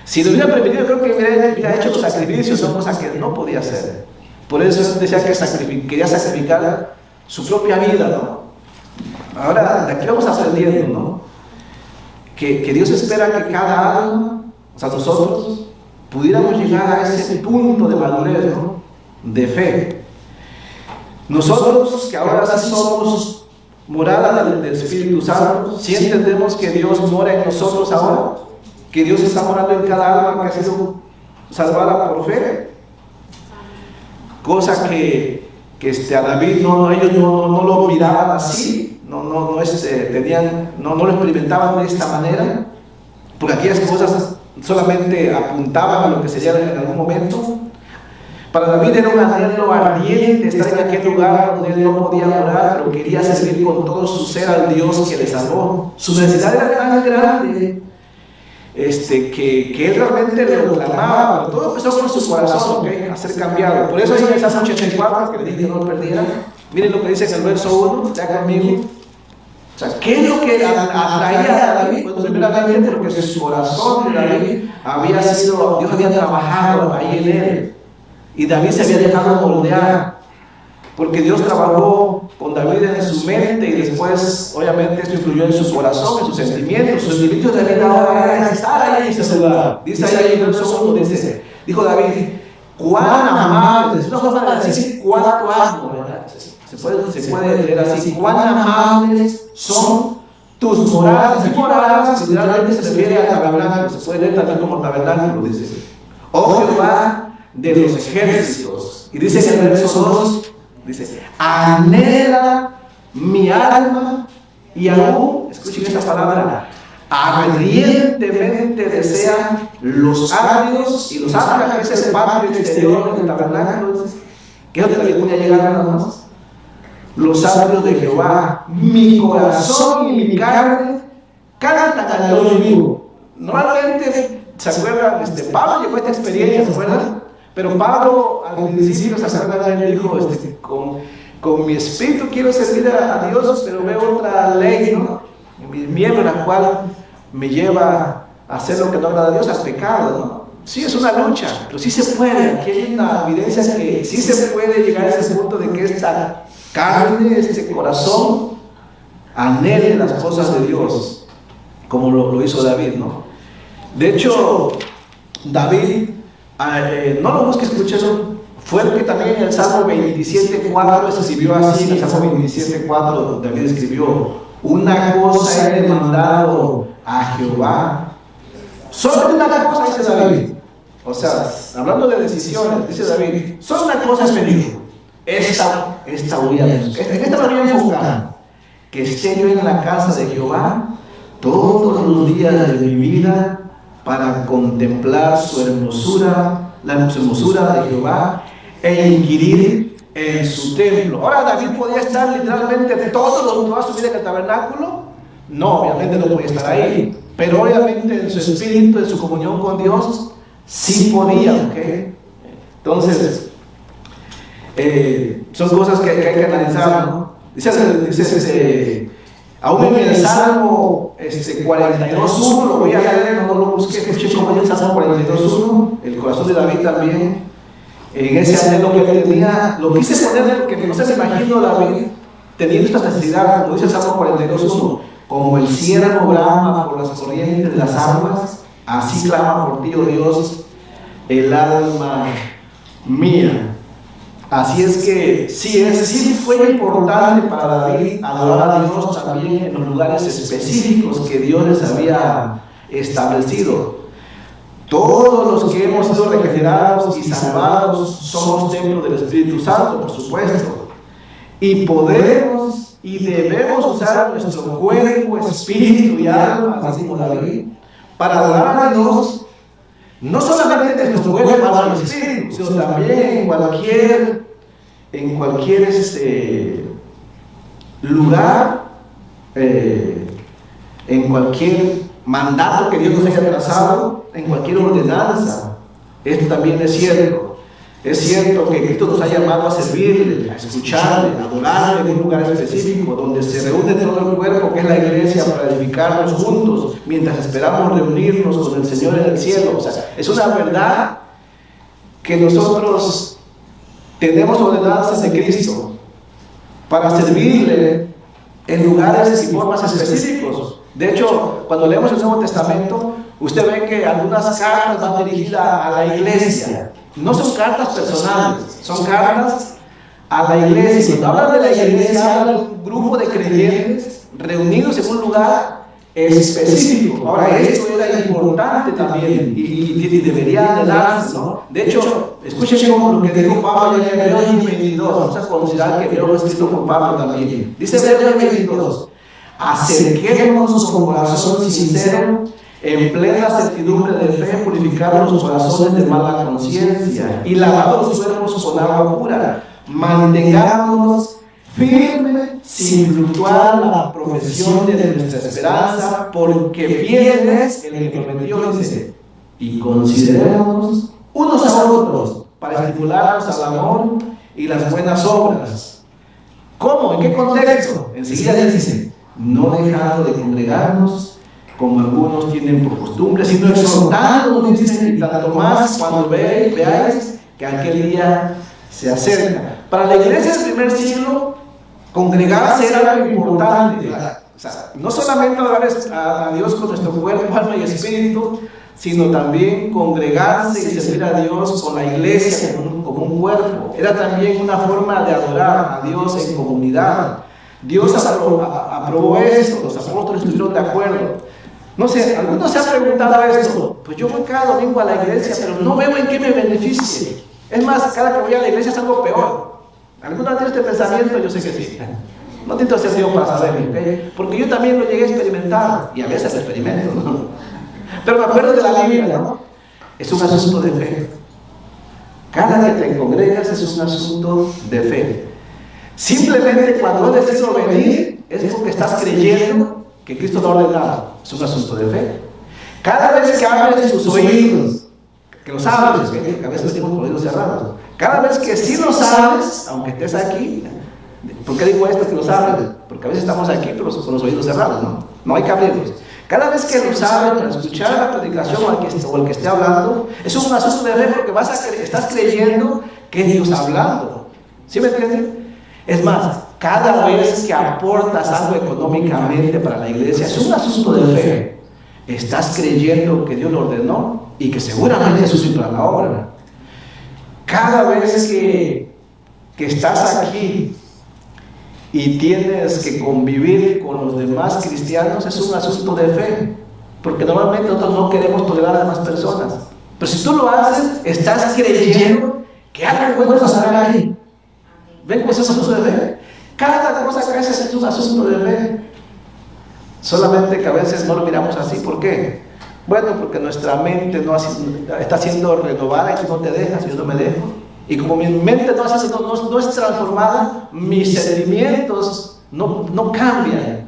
Si lo hubiera permitido, creo que hubiera hecho los sacrificios, son cosas que no podía hacer. Por eso él decía que quería sacrificar su propia vida, ¿no? Ahora, de aquí vamos aprendiendo, ¿no? Que Dios espera que cada alma, o sea, nosotros, pudiéramos llegar a ese punto de madurez, ¿no? De fe. Nosotros, que ahora sí somos morada del Espíritu Santo, si entendemos que Dios mora en nosotros ahora, que Dios está morando en cada alma que ha sido salvada por fe, cosa que a David ellos no lo miraban así, no lo experimentaban de esta manera, porque aquellas cosas solamente apuntaban a lo que sería en algún momento, Para David era un anhelo ardiente estar en aquel lugar donde él no podía orar, pero quería servir con todo su ser al Dios que le salvó. Su necesidad era tan grande que él realmente lo clamaba, pero todo empezó con su corazón, a ser cambiado. Por eso en el Salmo 84, que le dije que no lo perdiera, miren lo que dice en el verso 1, ya conmigo. O sea, ¿qué es lo que atraía a David? Pues primeramente porque su corazón de David había sido, Dios había trabajado ahí en él. Y David se había dejado moldear, porque Dios trabajó con David en su mente y después, obviamente, esto influyó en su corazón, en sus sentimientos. Sus sentimientos de David ahora era estar ahí en ese lugar. Dice ahí en el verso 1, dijo David, cuán amables, es una forma de decir cuánto amo, ¿verdad? Se puede leer así, cuán amables son tus moradas. Y moradas literalmente se refiere al tabernáculo, se puede leer también como tabernáculo, dice, oh Jehová de los ejércitos. Y dice en el verso 2, dice, anhela mi alma y aún, escuchen esta palabra, ardientemente desean los atrios, y los atrios es el patio exterior del tabernáculo, que es donde David podía llegar nada más. Los atrios de Jehová, mi corazón y mi carne cantan al Dios vivo. Normalmente, ¿se acuerdan? Pablo llegó a esta experiencia, ¿se acuerdan? Pero Pablo al principio, ¿se acuerdan? Él dijo, con mi espíritu quiero servir a Dios, pero veo otra ley, ¿no? En mi miembro, la cual me lleva a hacer lo que no agrada a Dios, al pecado, ¿no? Sí, es una lucha, pero sí se puede. Aquí hay una evidencia que sí se puede llegar a ese punto de que esta carne, este corazón, anhele las cosas de Dios, como lo hizo David, ¿no? De hecho, David, no lo busque, escúchelo, fue el que también en el Salmo 27.4 escribió así. En el Salmo 27.4 David escribió, una cosa he demandado a Jehová, solo una cosa, dice David. O sea, hablando de decisiones, dice David, solo una cosa he pedido, esta voy a buscar, esta voy a enfocar, que esté yo en la casa de Jehová todos los días de mi vida, para contemplar su hermosura, la hermosura de Jehová, e inquirir en su templo. Ahora, David podía estar literalmente toda su vida en el tabernáculo. No, obviamente no podía estar ahí, pero obviamente en su espíritu, en su comunión con Dios, sí podía, ¿ok? Entonces, son cosas que hay que analizar, ¿no? Dice aún en el Salmo 42.1, lo voy a leer, no lo busqué, escuché como en el Salmo 42.1, el corazón de David también, en ese anhelo que tenía, lo quise poner porque no se me imagino David teniendo esta necesidad, como dice el Salmo 42.1, como el ciervo brama por las corrientes de las aguas, así clama por ti, oh Dios, el alma mía. Así es que sí fue importante para David adorar a Dios también en los lugares específicos que Dios les había establecido. Todos los que hemos sido regenerados y salvados somos templo del Espíritu Santo, por supuesto. Y podemos y debemos usar nuestro cuerpo, espíritu y alma, así como David, para adorar a Dios. No solamente en nuestro cuerpo, alma y espíritu, sino también en cualquier lugar, en cualquier mandato que Dios nos haya trazado, en cualquier ordenanza. Esto también es cierto. Es cierto que Cristo nos ha llamado a servirle, a escucharle, a adorarle en un lugar específico, donde se reúne todo el cuerpo, que es la iglesia, para edificarnos juntos, mientras esperamos reunirnos con el Señor en el cielo. O sea, es una verdad que nosotros tenemos ordenanzas de Cristo para servirle en lugares y formas específicos. De hecho, cuando leemos el Nuevo Testamento, usted ve que algunas cartas van dirigidas a la iglesia. No son cartas personales, son cartas a la iglesia. Cuando hablan de la iglesia, habla de un grupo de creyentes reunidos en un lugar específico. Ahora, esto era importante también y debería de darse, ¿no? De hecho, escuchen como lo que dijo Pablo en Hebreos 22. Vamos a considerar que Hebreos fue escrito por Pablo también. Dice Hebreos 22, acerquémonos con corazón sincero en plena certidumbre de fe, purificados los corazones de mala conciencia y lavados los cuerpos con agua pura, mantengámonos firmes sin fluctuar la profesión de nuestra esperanza, porque fiel es el que prometió, dice, y considerémonos unos a otros para estimularnos al amor y las buenas obras. ¿Cómo? ¿En qué contexto? Enseguida dice, no dejando de congregarnos como algunos tienen por costumbre, sino exhortándonos, dice, y tanto más cuando veáis que aquel día se acerca. Para la iglesia del primer siglo, congregarse era algo importante. O sea, no solamente adorar a Dios con nuestro cuerpo, alma y espíritu, sino también congregarse y servir a Dios con la iglesia como un cuerpo. Era también una forma de adorar a Dios en comunidad. Dios aprobó esto, los apóstoles estuvieron de acuerdo. No sé, algunos se han preguntado esto. Pues yo voy cada domingo a la iglesia, pero no veo en qué me beneficie. Es más, cada que voy a la iglesia es algo peor. ¿Alguno tiene este pensamiento? Yo sé que sí. No necesito ser Dios para saberlo, ¿okay? Porque yo también lo llegué a experimentar, y a veces lo experimento, ¿no? Pero me acuerdo de la Biblia, ¿no? Es un asunto de fe. Cada que te congregas es un asunto de fe. Simplemente cuando has decidido venir, es porque estás creyendo que Cristo lo ha ordenado. Es un asunto de fe. Cada vez que abres tus oídos, que los abres, porque a veces tenemos los oídos cerrados. Cada vez que sí los abres, aunque estés aquí, ¿por qué digo esto que los abres? Porque a veces estamos aquí pero con los oídos cerrados, ¿no? No hay que abrirlos. Cada vez que los abres para escuchar la predicación o el que esté hablando, eso es un asunto de fe porque estás creyendo que es Dios hablando. ¿Sí me entienden? Es más, cada vez que aportas algo económicamente para la iglesia, es un asunto de fe. Estás creyendo que Dios lo ordenó y que seguramente es útil para la obra. Cada vez que estás aquí y tienes que convivir con los demás cristianos, es un asunto de fe, porque normalmente nosotros no queremos tolerar a las demás personas, pero si tú lo haces, estás creyendo que algo bueno vas a ver ahí. ¿Ven cómo es un asunto de fe? Cada cosa que haces es un asunto de fe, solamente que a veces no lo miramos así. ¿Por qué? Bueno, porque nuestra mente no está siendo renovada y tú no te dejas, yo no me dejo. Y como mi mente no es transformada, mis sentimientos no cambian.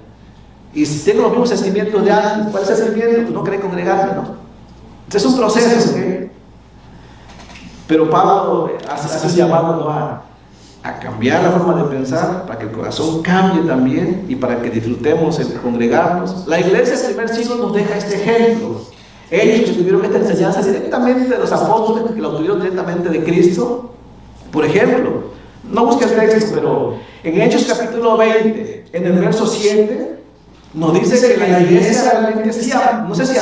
Y si tengo los mismos sentimientos de antes, ¿cuál es el sentimiento? Pues no querer congregarme, ¿no? Entonces es un proceso, ¿okay? Pero Pablo hace un llamado a cambiar la forma de pensar, para que el corazón cambie también y para que disfrutemos el congregarnos. La iglesia del primer siglo nos deja este ejemplo. Ellos que tuvieron esta enseñanza directamente de los apóstoles, que lo tuvieron directamente de Cristo. Por ejemplo, no busque el texto, pero en Hechos capítulo 20, en el verso 7, nos dice que la iglesia realmente hacía, no sé si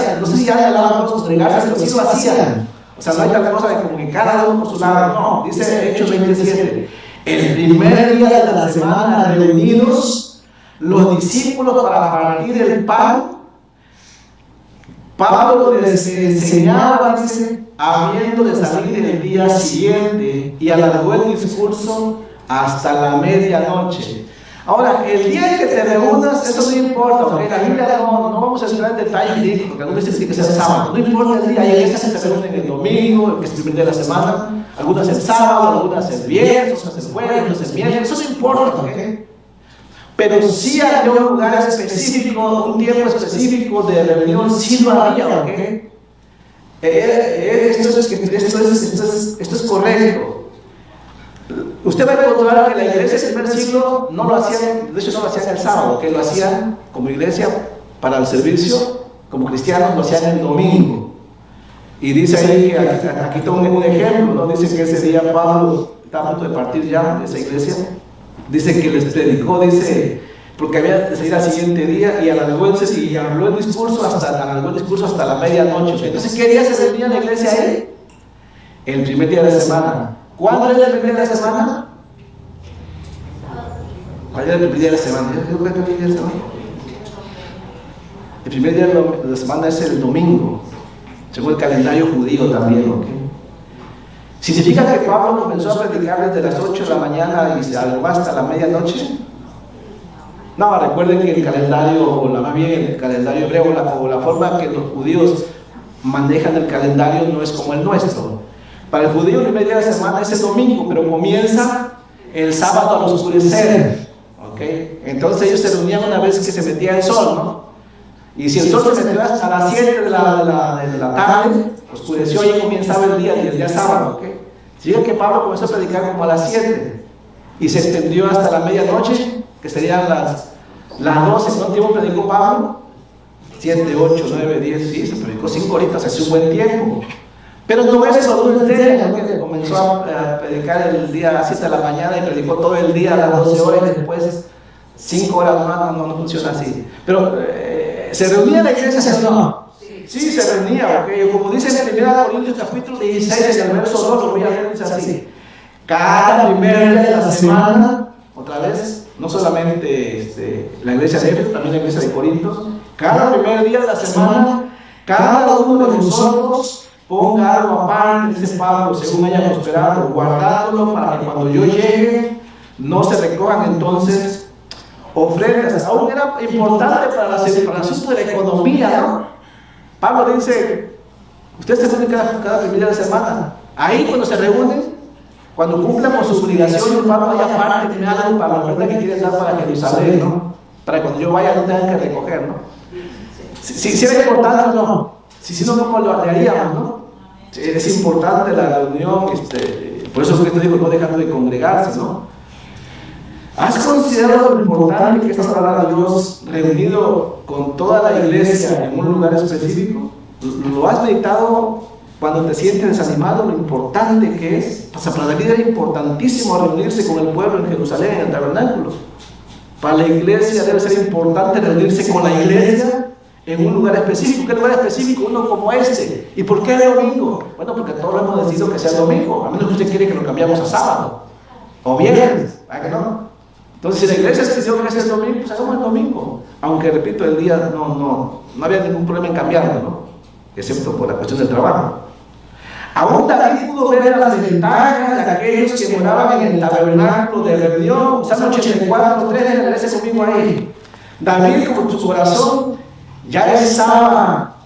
ya hablaban congregarse, pero sí lo hacían. O sea, no hay tal cosa de como que cada uno por su lado, no. Dice Hechos 27, el primer día de la semana reunidos, los discípulos para partir el pan, Pablo les enseñaba, dice, habiendo de salir el día siguiente, y alargó el discurso hasta la medianoche. Ahora, el día en que te reúnas, eso no importa, porque en la Biblia no vamos a entrar en detalles, porque algunos dicen que tiene que ser sábado. No importa el día, hay iglesias que se reúnen el domingo, que es el primer día de la semana, algunas el sábado, algunas el viernes, otras el jueves, otras el miércoles, eso no importa, ¿ok? Pero sí había un lugar específico, un tiempo específico de reunión, sí lo había, ¿ok? Esto es correcto. Usted va a encontrar que la iglesia del primer siglo no lo hacían, de hecho no lo hacían el sábado, que lo hacían como iglesia para el servicio, como cristianos lo hacían el domingo. Y dice ahí que aquí tengo un ejemplo, ¿no? Dice que ese día Pablo estaba a punto de partir ya de esa iglesia. Dice que les predicó, dice, porque había de salir al siguiente día y alargó el discurso hasta la medianoche. Entonces, ¿qué día se reunía la iglesia ahí? El primer día de la semana. ¿Cuándo era el primer día de la semana? ¿Cuál era el primer día de la semana? El primer día de la semana es el domingo, según el calendario judío también, ¿ok? ¿Significa que Pablo comenzó a predicar desde las 8 de la mañana y se alargó hasta la medianoche? No, recuerden que el calendario, o más bien el calendario hebreo, o la forma que los judíos manejan el calendario no es como el nuestro. Para el judío el primer día de la semana es el domingo, pero comienza el sábado al oscurecer. ¿Okay? Entonces ellos se reunían una vez que se metía el sol, ¿no? Y si el sol se metió hasta las 7 de la tarde, oscureció y comenzaba el día sábado. ¿Okay? Sigue que Pablo comenzó a predicar como a las 7 y se extendió hasta la medianoche, que serían las 12. ¿Cuánto tiempo predicó Pablo? 7, 8, 9, 10, sí, se predicó 5 horitas, hace un buen tiempo. Pero no es eso, no es que comenzó a predicar el día a 7 de la mañana y predicó todo el día a las 12 horas y después 5 horas más, no funciona así. Pero se reunía la iglesia, ¿sí o no? Sí, se reunía, okay. Como dice en 1 Corintios capítulo 16, en el verso 2, lo voy a leer, dice así: cada primer día de la semana, otra vez, no solamente la iglesia de Éfeso, también la iglesia de Corintios, cada primer día de la semana, cada uno de nosotros ponga algo aparte, dice Pablo, según haya prosperado, guardándolo para que cuando yo llegue no se recojan entonces ofrendas. Aún era importante para el asunto de la economía, ¿no? Pablo dice, ustedes se reúnen cada primer día de semana. Ahí cuando se reúnen, cuando cumplan con sus obligaciones, Pablo hay aparte tiene algo para la ofrenda que quieren dar para Jerusalén, ¿no? Para que cuando yo vaya no tengan que recoger, ¿no? Si era importante o no. Si no, ¿cómo lo haríamos, no? Es importante la reunión, por eso Cristo dijo, no dejando de congregarse, ¿no? ¿Has considerado lo importante que es la palabra de Dios reunido con toda la iglesia en un lugar específico? ¿Lo has meditado cuando te sientes desanimado? Lo importante que es. O sea, para David era importantísimo reunirse con el pueblo en Jerusalén, en el tabernáculo. Para la iglesia debe ser importante reunirse con la iglesia en un lugar específico. ¿Qué lugar específico? Uno como este. ¿Y por qué el domingo? Bueno, porque todos hemos decidido que sea el domingo, a menos que usted quiere que lo cambiamos a sábado o viernes, ¿verdad que no? Entonces, si la iglesia decidió que es el domingo, pues hagamos el domingo. Aunque, repito, el día no había ningún problema en cambiarlo, ¿no? Excepto por la cuestión del trabajo. Aún David pudo ver las ventajas de aquellos que moraban en el tabernáculo de reunión. Salmo 84, 3, regrese conmigo ahí. David, con su corazón, ya estaba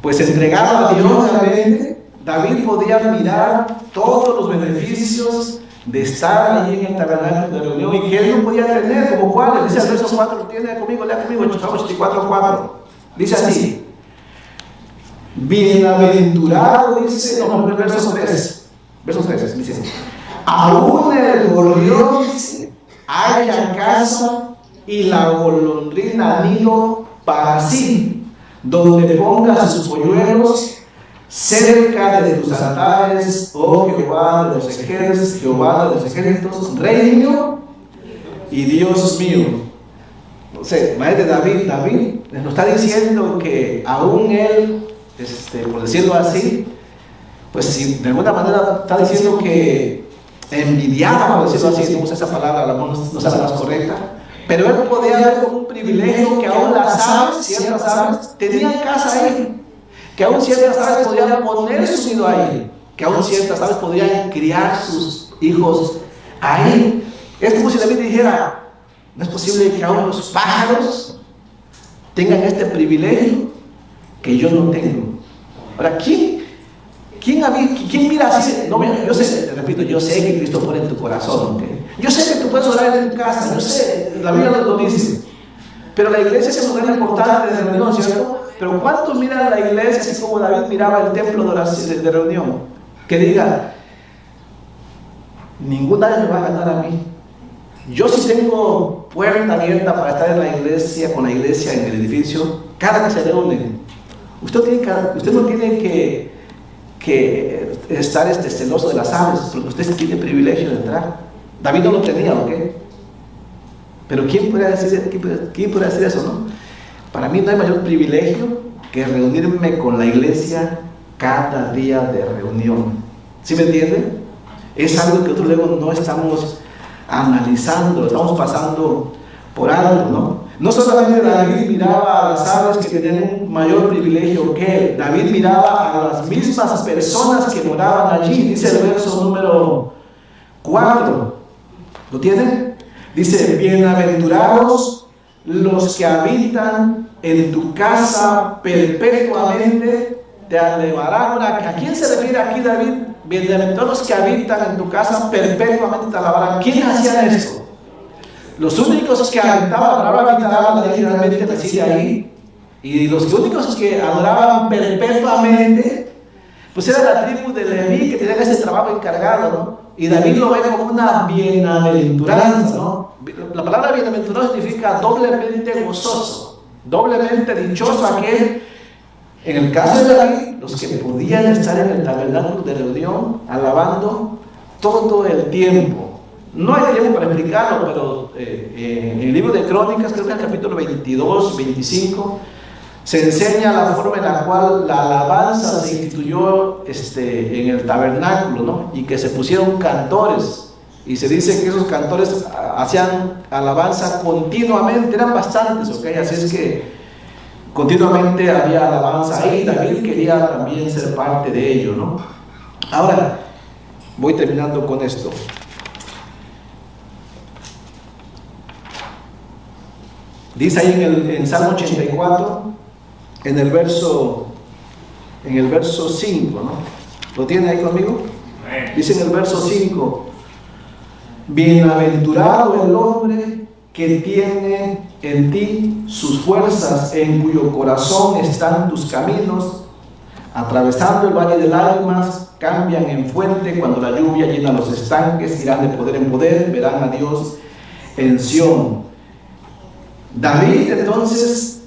pues entregado a Dios realmente. David podía mirar todos los beneficios de estar ahí en el tabernáculo de reunión y que él no podía tener, como cuál, dice el verso 4, lo tiene conmigo, lea conmigo, 84, 4, dice así: bienaventurado, dice, no, el verso 3, dice, aún el gorrión haya casa y la golondrina nido para sí, donde ponga sus polluelos cerca de tus altares, oh Jehová de los ejércitos, Rey mío y Dios mío. O sea, maestro David nos está diciendo que aún él, por decirlo así, pues si de alguna manera está diciendo que envidiaba, por decirlo así, no usa esa palabra, a lo mejor no es la más correcta, pero él podía ver como un privilegio que aún las aves, ciertas aves, tenían casa ahí. Que aún ciertas aves podían poner su nido ahí, que aún ciertas aves podían criar sus hijos ahí. Es como si David dijera, no es posible que aún los pájaros tengan este privilegio que yo no tengo. Ahora, ¿quién mira así? No, yo sé, te repito, yo sé que Cristo pone en tu corazón, ¿okay? Yo sé que tú puedes orar en tu casa, yo sé, la Biblia lo dice, pero la iglesia es un lugar importante de reunión, ¿cierto? Pero ¿cuántos miran la iglesia así como David miraba el templo de reunión? Que diga, ninguna me va a ganar a mí. Yo sí tengo puerta abierta para estar en la iglesia, con la iglesia en el edificio, cada que se reúnen. Usted no tiene que estar celoso de las aves, porque usted tiene privilegio de entrar. David no lo tenía, ¿ok? Pero ¿quién puede decir eso, no? Para mí no hay mayor privilegio que reunirme con la iglesia cada día de reunión. ¿Sí me entienden? Es algo que nosotros luego no estamos analizando, estamos pasando por alto, ¿no? No solamente David miraba a las aves que tenían un mayor privilegio que él, David miraba a las mismas personas que moraban allí, dice el verso número 4. ¿Lo tienen? Dice, bienaventurados los que habitan en tu casa perpetuamente, te alabarán. ¿A quién se refiere aquí David? Bienaventurados los que habitan en tu casa perpetuamente te alabarán. ¿Quiénes hacían esto? Los únicos que habitaban, la palabra habitaban, literalmente reside ahí. Y los únicos que adoraban perpetuamente, pues era la tribu de Leví, que tenía ese trabajo encargado, ¿no? Y David lo ve como una bienaventuranza, ¿no? La palabra bienaventurado significa doblemente gozoso, doblemente dichoso aquel. En el caso de David, los que podían estar en el tabernáculo de reunión, alabando todo el tiempo. No hay tiempo para explicarlo, pero en el libro de Crónicas, creo que en el capítulo 22, 25, se enseña la forma en la cual la alabanza se instituyó en el tabernáculo, ¿no? Y que se pusieron cantores. Y se dice que esos cantores hacían alabanza continuamente, eran bastantes, ¿ok? Así es que continuamente había alabanza ahí. David quería también ser parte de ello, ¿no? Ahora, voy terminando con esto. Dice ahí en Salmo 84, en el verso 5, ¿no? ¿Lo tiene ahí conmigo? Dice en el verso 5, bienaventurado el hombre que tiene en ti sus fuerzas, en cuyo corazón están tus caminos, atravesando el valle de lágrimas, cambian en fuente, cuando la lluvia llena los estanques, irán de poder en poder, verán a Dios en Sión. David entonces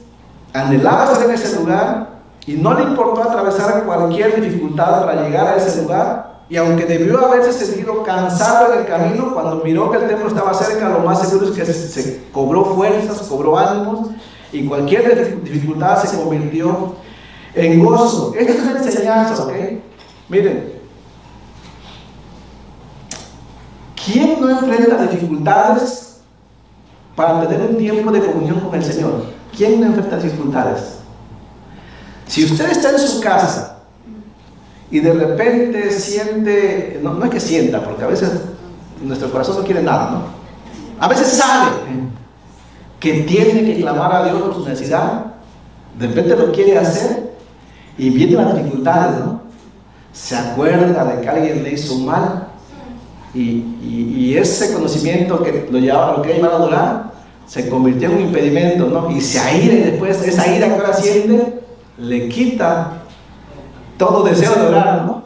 anhelaba estar en ese lugar y no le importó atravesar cualquier dificultad para llegar a ese lugar. Y aunque debió haberse sentido cansado en el camino, cuando miró que el templo estaba cerca, lo más seguro es que se cobró fuerzas, cobró ánimos, y cualquier dificultad se convirtió en gozo. Esta es una enseñanza, ¿ok? Miren, ¿quién no enfrenta dificultades para tener un tiempo de comunión con el Señor? ¿Quién no enfrenta dificultades? Si usted está en su casa y de repente siente, no es que sienta, porque a veces nuestro corazón no quiere nada, ¿no? A veces sabe que tiene que clamar a Dios por su necesidad, de repente lo quiere hacer y vienen las dificultades, ¿no? Se acuerda de que alguien le hizo mal y ese conocimiento que lo que lleva a adorar se convirtió en un impedimento, ¿no? Y se aira, y después esa ira que ahora siente le quita todo deseo de orar, ¿no?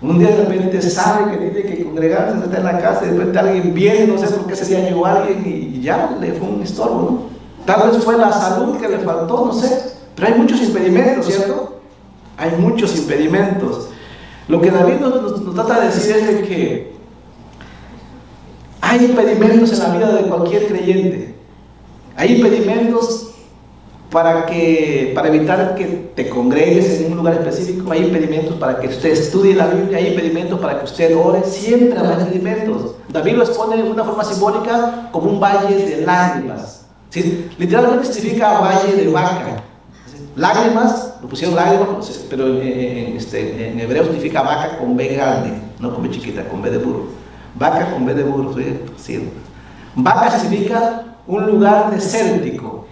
Un día de repente sabe que tiene que congregarse, está en la casa, y de repente alguien viene, no sé por qué ese día llegó alguien y ya le fue un estorbo, ¿no? Tal vez fue la salud que le faltó, no sé, pero hay muchos impedimentos, ¿cierto? Hay muchos impedimentos. Lo que David nos trata de decir es de que hay impedimentos en la vida de cualquier creyente. Hay impedimentos para evitar que te congregues en un lugar específico. Hay impedimentos para que usted estudie la Biblia. Hay impedimentos para que usted ore. Siempre hay impedimentos. David lo expone de una forma simbólica como un valle de lágrimas, ¿sí? Literalmente significa valle de vaca. Lágrimas, lo pusieron lágrimas, pero en hebreo significa vaca con B grande, no con B chiquita, con B de burro. Vaca con B de burro, ¿sí? Vaca significa un lugar desértico,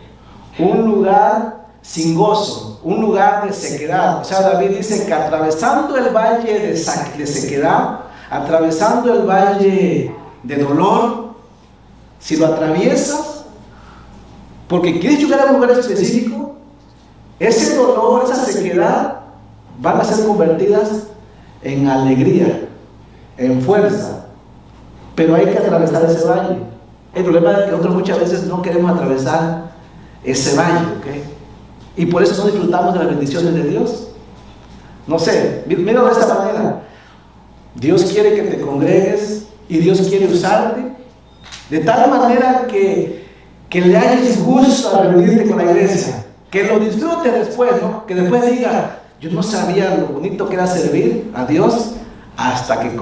un lugar sin gozo, un lugar de sequedad. O sea, David dice que atravesando el valle de sequedad, atravesando el valle de dolor, si lo atraviesas porque quieres llegar a un lugar específico, ese dolor, esa sequedad van a ser convertidas en alegría, en fuerza. Pero hay que atravesar ese valle. El problema es que nosotros muchas veces no queremos atravesar ese valle, ¿ok? Y por eso no disfrutamos de las bendiciones de Dios. No sé, míralo de esta manera. Dios quiere que te congregues y Dios quiere usarte de tal manera que le hagas gusto a reunirte con la iglesia. Que lo disfrute después, ¿no? Que después diga, yo no sabía lo bonito que era servir a Dios hasta que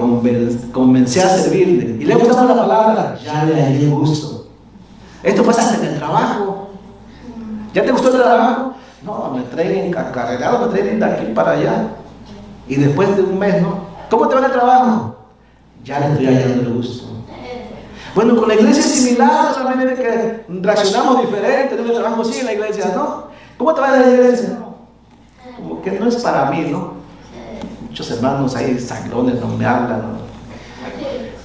comencé a servirle. Y le gustaba la palabra, ya le hallé gusto. Esto pasa hasta en el trabajo. ¿Ya te gustó el trabajo? No, me traen cargado, me traen de aquí para allá. Y después de un mes, ¿no? ¿Cómo te va el trabajo? Ya le estoy hallando el gusto. Bueno, con la iglesia es similar, solamente que reaccionamos diferente, no trabajamos así en la iglesia, ¿no? ¿Cómo te va en la iglesia? Como que no es para mí, ¿no? Muchos hermanos ahí sangrones no me hablan, ¿no?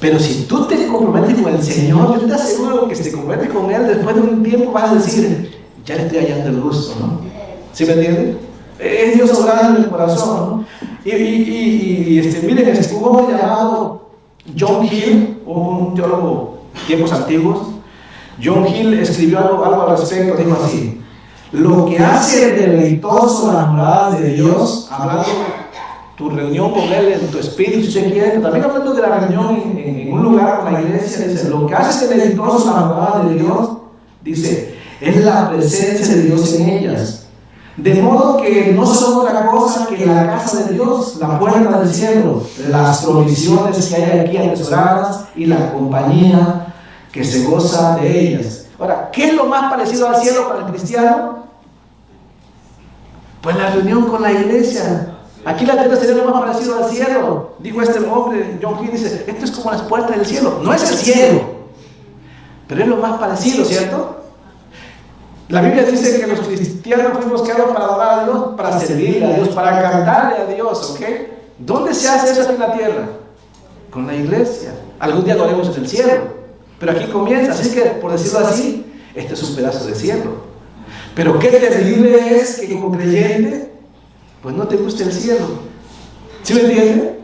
Pero si tú te comprometes con el Señor, yo te aseguro que si te comprometes con Él, después de un tiempo vas a decir, ya le estoy hallando el gusto, ¿no? ¿Sí me entienden? Es Dios obrando en el corazón, ¿no? Miren, hubo un hombre llamado John Hill, un teólogo de tiempos antiguos. John Hill escribió algo al respecto, dijo así: lo que hace deleitoso las moradas de Dios, hablando tu reunión con Él en tu espíritu, si usted quiere, también hablando de la reunión en un lugar con la iglesia, dice, lo que hace deleitoso las moradas de Dios, dice, es la presencia de Dios en ellas. De modo que no son otra cosa que la casa de Dios, la puerta del cielo, las provisiones que hay aquí atesoradas y la compañía que se goza de ellas. Ahora, ¿qué es lo más parecido al cielo para el cristiano? Pues la reunión con la iglesia. Aquí la tierra sería lo más parecido al cielo. Dijo este hombre, John Hill, dice, esto es como las puertas del cielo. No es el cielo, pero es lo más parecido, ¿cierto? La Biblia dice que los cristianos fuimos creados para adorar a Dios, para servirle a Dios, para cantarle a Dios, ¿ok? ¿Dónde se hace eso aquí en la tierra? Con la iglesia. Algún día lo haremos en el cielo, pero aquí comienza, así que, por decirlo así, este es un pedazo de cielo. Pero qué terrible es que como creyente, pues no te guste el cielo. ¿Sí me entiende?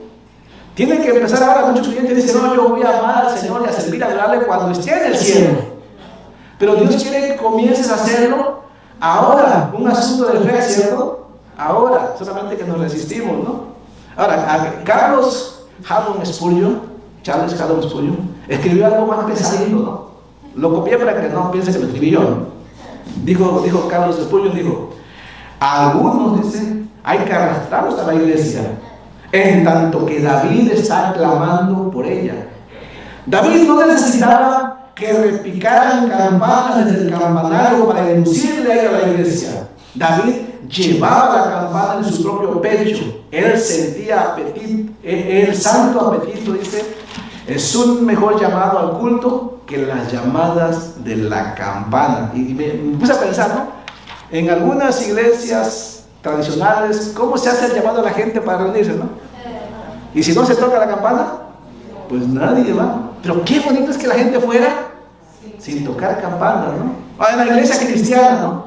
Tienen que empezar ahora, muchos creyentes dicen, no, yo voy a amar al Señor y a servir, a adorarle cuando esté en el cielo. Pero Dios quiere que comiences a hacerlo ahora, un asunto de fe, ¿cierto? Ahora, solamente que nos resistimos, ¿no? Ahora, Charles Haddon Spurgeon escribió algo más pesadito, ¿no? Lo copié para que no piense que lo escribí yo, ¿no? Dijo Carlos Spurgeon, dijo, algunos, dice, hay que arrastrarlos a la iglesia, en tanto que David está clamando por ella. David no necesitaba que repicaran campanas desde el campanario para inducirle a ir a la iglesia. David llevaba la campana en su propio pecho. Él sentía apetito, el santo apetito, dice, es un mejor llamado al culto que las llamadas de la campana. Y me puse a pensar, ¿no? En algunas iglesias tradicionales, ¿cómo se hace el llamado a la gente para reunirse, no? Y si no se toca la campana, pues nadie va. Pero qué bonito es que la gente fuera sin tocar campanas, ¿no? En la iglesia cristiana, ¿no?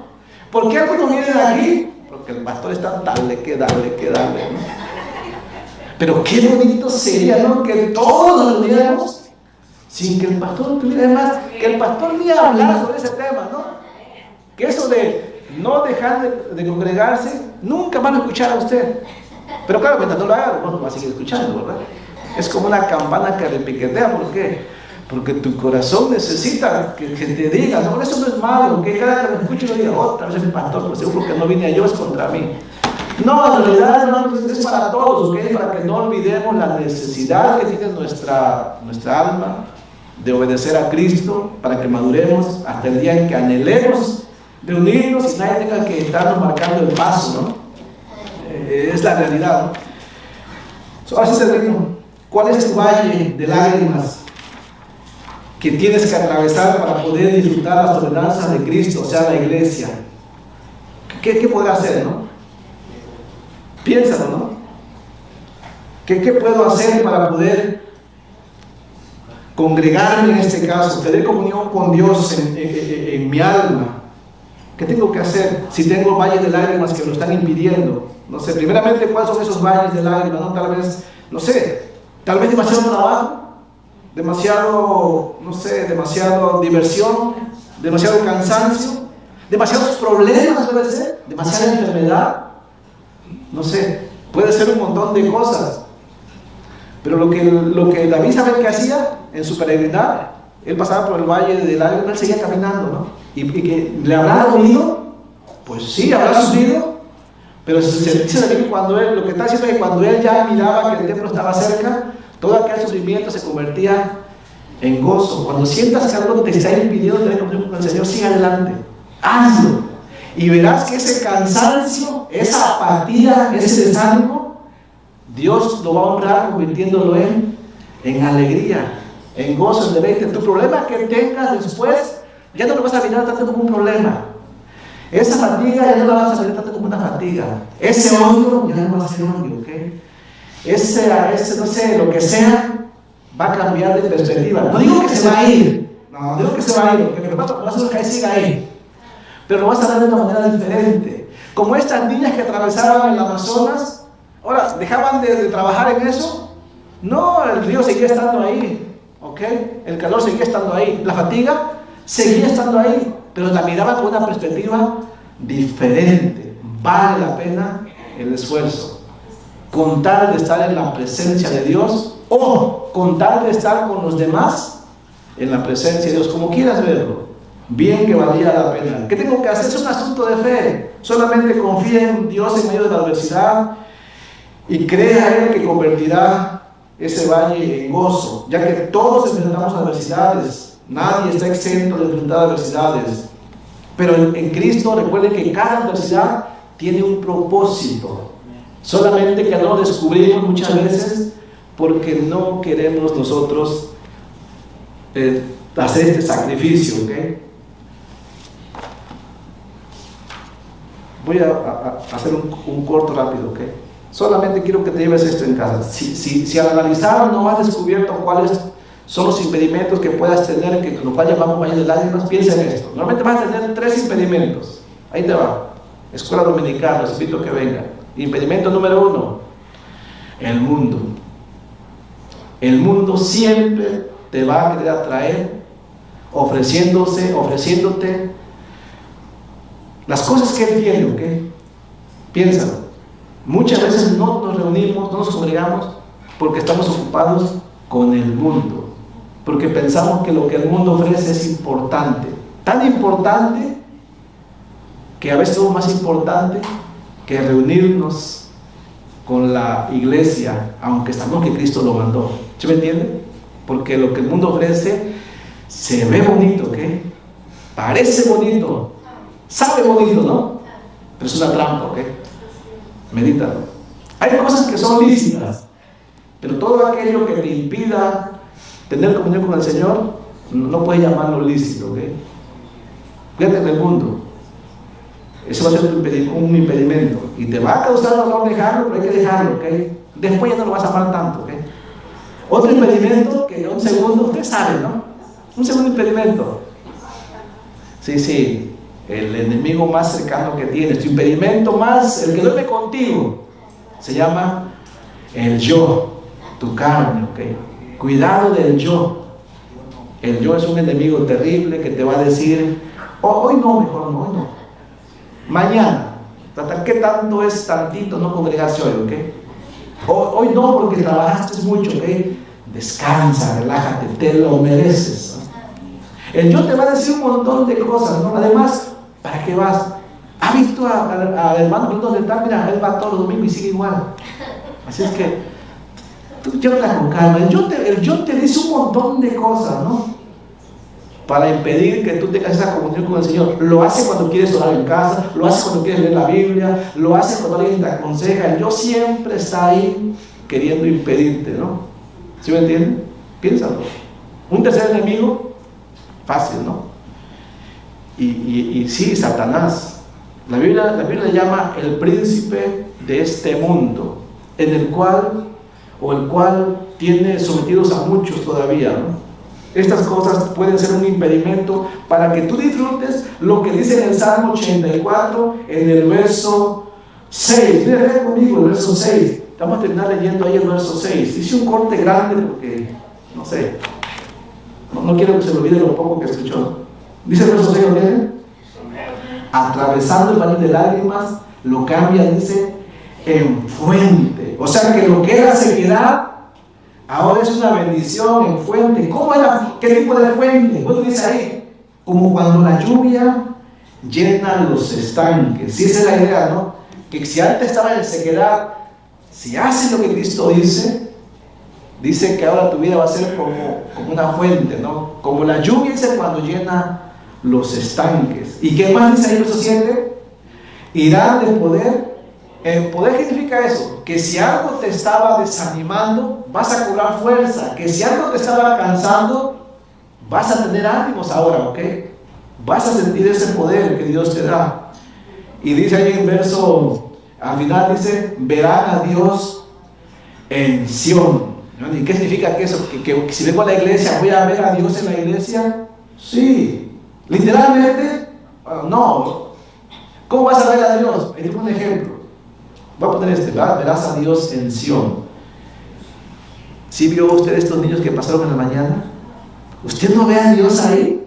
¿Por qué algunos vienen aquí? Porque el pastor está dale, ¿no? Pero qué bonito sería, ¿no? Que todos nos reuniéramos sin que el pastor tuviera, además, que el pastor ni hablara sobre ese tema, ¿no? Que eso de no dejar de congregarse, nunca van a escuchar a usted. Pero claro, mientras no lo haga, bueno, va a seguir escuchando, ¿verdad? Es como una campana que repiquetea. ¿Por qué? Porque tu corazón necesita que te diga, no, eso no es malo, que cada vez que me escuche lo diga, otra vez el pastor, pues seguro que no vine a yo, es contra mí. No, en realidad no, es para todos, ¿ok? Para que no olvidemos la necesidad que tiene nuestra alma de obedecer a Cristo, para que maduremos hasta el día en que anhelemos reunirnos y nadie tenga que estarnos marcando el paso, ¿no? Es la realidad, ¿no? Ahora sí termino. ¿Cuál es tu valle de lágrimas que tienes que atravesar para poder disfrutar las ordenanzas de Cristo, o sea, la iglesia? ¿Qué puedo hacer, no? Piénsalo, ¿no? ¿Qué puedo hacer para poder congregarme en este caso, tener comunión con Dios en mi alma? ¿Qué tengo que hacer si tengo valles de lágrimas que me lo están impidiendo? No sé, primeramente, ¿cuáles son esos valles de lágrimas? ¿No? Tal vez, no sé, tal vez demasiado trabajo, demasiado, no sé, demasiado diversión, demasiado cansancio, demasiados problemas, puede ser, demasiada enfermedad, no sé, puede ser un montón de cosas. Pero lo que David sabe que hacía en su peregrinar, él pasaba por el valle de lágrimas, él seguía caminando, ¿no? Y que le habrá dolido, pues sí, habrá sufrido, pero se dice que cuando él, lo que está diciendo es que cuando él ya miraba que el templo estaba cerca, todo aquel sufrimiento se convertía en gozo. Cuando sientas que algo te está impidiendo tener comunión con el Señor, sigue adelante, hazlo, y verás que ese cansancio, esa apatía, ese desánimo, Dios lo va a honrar convirtiéndolo en alegría. en gozo, en deleite. Tu problema que tengas después, ya no lo vas a mirar tanto como un problema. Esa fatiga ya no la vas a mirar tanto como una fatiga. Ese odio ya no va a ser odio, ¿ok? Ese, no sé, lo que sea, va a cambiar de perspectiva. No digo que se va a ir, no digo que se va a ir, porque lo vas a hacer que siga ahí. Pero lo vas a dar de una manera diferente. Como estas niñas que atravesaban el Amazonas, ahora, ¿dejaban de trabajar en eso? No, el río seguía estando ahí, ¿ok? El calor seguía estando ahí, la fatiga seguía estando ahí, pero la miraban con una perspectiva diferente. Vale la pena el esfuerzo, con tal de estar en la presencia de Dios o con tal de estar con los demás en la presencia de Dios, como quieras verlo. Bien que valía la pena. ¿Qué tengo que hacer? Es un asunto de fe. Solamente confía en Dios en medio de la adversidad y crea a Él que convertirá ese valle en gozo, ya que todos enfrentamos adversidades. Nadie está exento de enfrentar adversidades. Pero en Cristo recuerden que cada adversidad tiene un propósito. Solamente que no lo descubrimos muchas veces porque no queremos nosotros hacer este sacrificio, ¿ok? Voy a hacer un corto rápido, ¿ok? Solamente quiero que te lleves esto en casa. Si al analizar no has descubierto cuáles son los impedimentos que puedas tener, que lo cual llamamos valle de lágrimas, piensa en esto. Normalmente vas a tener 3 impedimentos. Ahí te va. Escuela dominical, los invito a que vengan. Impedimento número 1, el mundo. El mundo siempre te va a querer atraer, ofreciéndote las cosas que Él quiere, ¿ok? Piénsalo. Muchas veces no nos reunimos, no nos congregamos porque estamos ocupados con el mundo, porque pensamos que lo que el mundo ofrece es importante, tan importante que a veces es más importante que reunirnos con la iglesia, aunque sabemos que Cristo lo mandó. ¿Sí me entienden? Porque lo que el mundo ofrece se ve bonito, ¿ok? Parece bonito, sabe bonito, ¿no? Pero es una trampa, ¿ok? Medítalo. Hay cosas que son lícitas, pero todo aquello que te impida tener comunión con el Señor, no puedes llamarlo lícito, ¿ok? Fíjate en el mundo. Eso va a ser un impedimento y te va a causar dolor dejarlo, pero hay que dejarlo, ¿ok? Después ya no lo vas a amar tanto, ¿ok? Otro impedimento que un segundo, usted sabe, ¿no? Un segundo impedimento. Sí, el enemigo más cercano que tienes, tu impedimento más, el que duerme contigo, se llama el yo, tu carne, ¿ok? Cuidado del yo. El yo es un enemigo terrible que te va a decir, hoy no, mejor no, hoy no. Mañana, ¿qué tanto es tantito no congregarse hoy, ok? Hoy no porque trabajaste mucho, ok. Descansa, relájate, te lo mereces, ¿no? El yo te va a decir un montón de cosas, ¿no? Además, ¿para qué vas? ¿Ha visto al hermano donde está? Mira, él va todos los domingos y sigue igual. Así es que tú llévala con calma. El yo te dice un montón de cosas, ¿no? Para impedir que tú tengas esa comunión con el Señor. Lo hace cuando quieres orar en casa, lo hace cuando quieres leer la Biblia, lo hace cuando alguien te aconseja. El yo siempre está ahí queriendo impedirte, ¿no? ¿Sí me entienden? Piénsalo. Un tercer enemigo, fácil, ¿no? Y sí, Satanás. La Biblia le llama el príncipe de este mundo, el cual tiene sometidos a muchos todavía, ¿no? Estas cosas pueden ser un impedimento para que tú disfrutes lo que dice en el Salmo 84, en el verso 6. Mira conmigo el verso 6. Vamos a terminar leyendo ahí el verso 6. Hice un corte grande porque, no sé, no quiero que se me olvide lo poco que escuchó. Dice el verso 6, ¿lo leen? Atravesando el valle de lágrimas, lo cambia, dice, en fuente. O sea que lo que era sequedad, ahora es una bendición en fuente. ¿Cómo era? ¿Qué tipo de fuente? Bueno, dice ahí, como cuando la lluvia llena los estanques. Sí, esa es la idea, ¿no? Que si antes estaba en sequedad, si haces lo que Cristo dice que ahora tu vida va a ser como una fuente, ¿no? Como la lluvia es cuando llena los estanques. ¿Y qué más dice ahí el verso 7? Irá de poder Poder significa eso, que si algo te estaba desanimando, vas a cobrar fuerza, que si algo te estaba cansando, vas a tener ánimos ahora, ¿ok? Vas a sentir ese poder que Dios te da. Y dice ahí en verso, al final dice, verán a Dios en Sión. ¿Y qué significa que eso? Que si vengo a la iglesia, ¿voy a ver a Dios en la iglesia? Sí. Literalmente, no. ¿Cómo vas a ver a Dios? Ahí tengo un ejemplo. Voy a poner verás a Dios en Sión. ¿Sí vio usted estos niños que pasaron en la mañana? ¿Usted no ve a Dios ahí?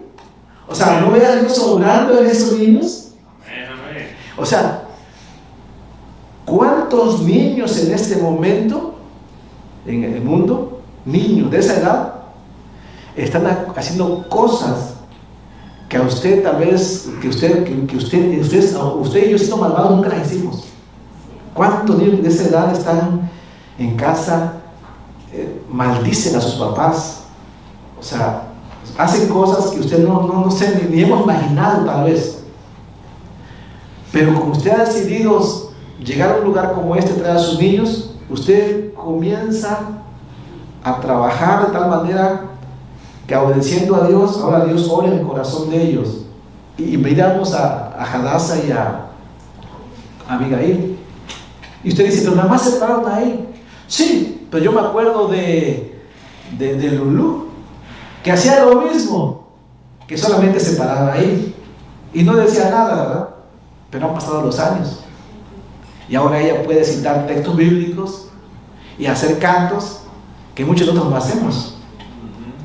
O sea, ¿no ve a Dios obrando en esos niños? O sea, ¿cuántos niños en este momento, en el mundo, niños de esa edad, están haciendo cosas que a usted tal vez, usted y yo siendo malvados nunca las hicimos? ¿Cuántos niños de esa edad están en casa, maldicen a sus papás? O sea, hacen cosas que usted no sé, ni hemos imaginado tal vez. Pero como usted ha decidido llegar a un lugar como este, traer a sus niños, usted comienza a trabajar de tal manera que, obedeciendo a Dios, ahora Dios obra en el corazón de ellos. Y miramos a Hadassah y a Abigail. Y usted dice, pero nada más se pararon ahí. Sí, pero yo me acuerdo de Lulú, que hacía lo mismo, que solamente se paraba ahí y no decía nada, ¿verdad? Pero han pasado los años y ahora ella puede citar textos bíblicos y hacer cantos que muchos de nosotros no hacemos.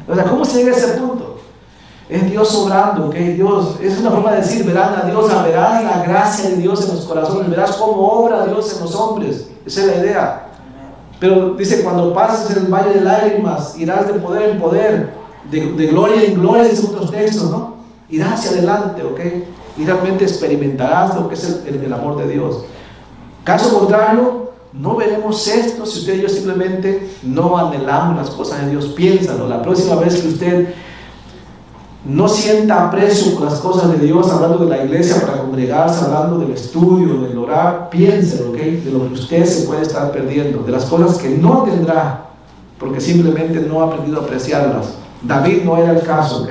O sea, ¿cómo se llega a ese punto? Es Dios obrando, ¿ok? Dios, es una forma de decir, verán a Dios, verás la gracia de Dios en los corazones, verás cómo obra Dios en los hombres. Esa es la idea. Pero dice, cuando pases en el valle de lágrimas, irás de poder en poder, de gloria en gloria, dicen otros textos, ¿no? Irás hacia adelante, ¿ok? Y realmente experimentarás lo que es el amor de Dios. Caso contrario, no veremos esto si usted y yo simplemente no anhelamos las cosas de Dios. Piénsalo, la próxima vez que usted no sienta aprecio por las cosas de Dios, hablando de la iglesia para congregarse, hablando del estudio, del orar, piénselo, ¿ok? De lo que usted se puede estar perdiendo, de las cosas que no tendrá, porque simplemente no ha aprendido a apreciarlas. David no era el caso, ¿ok?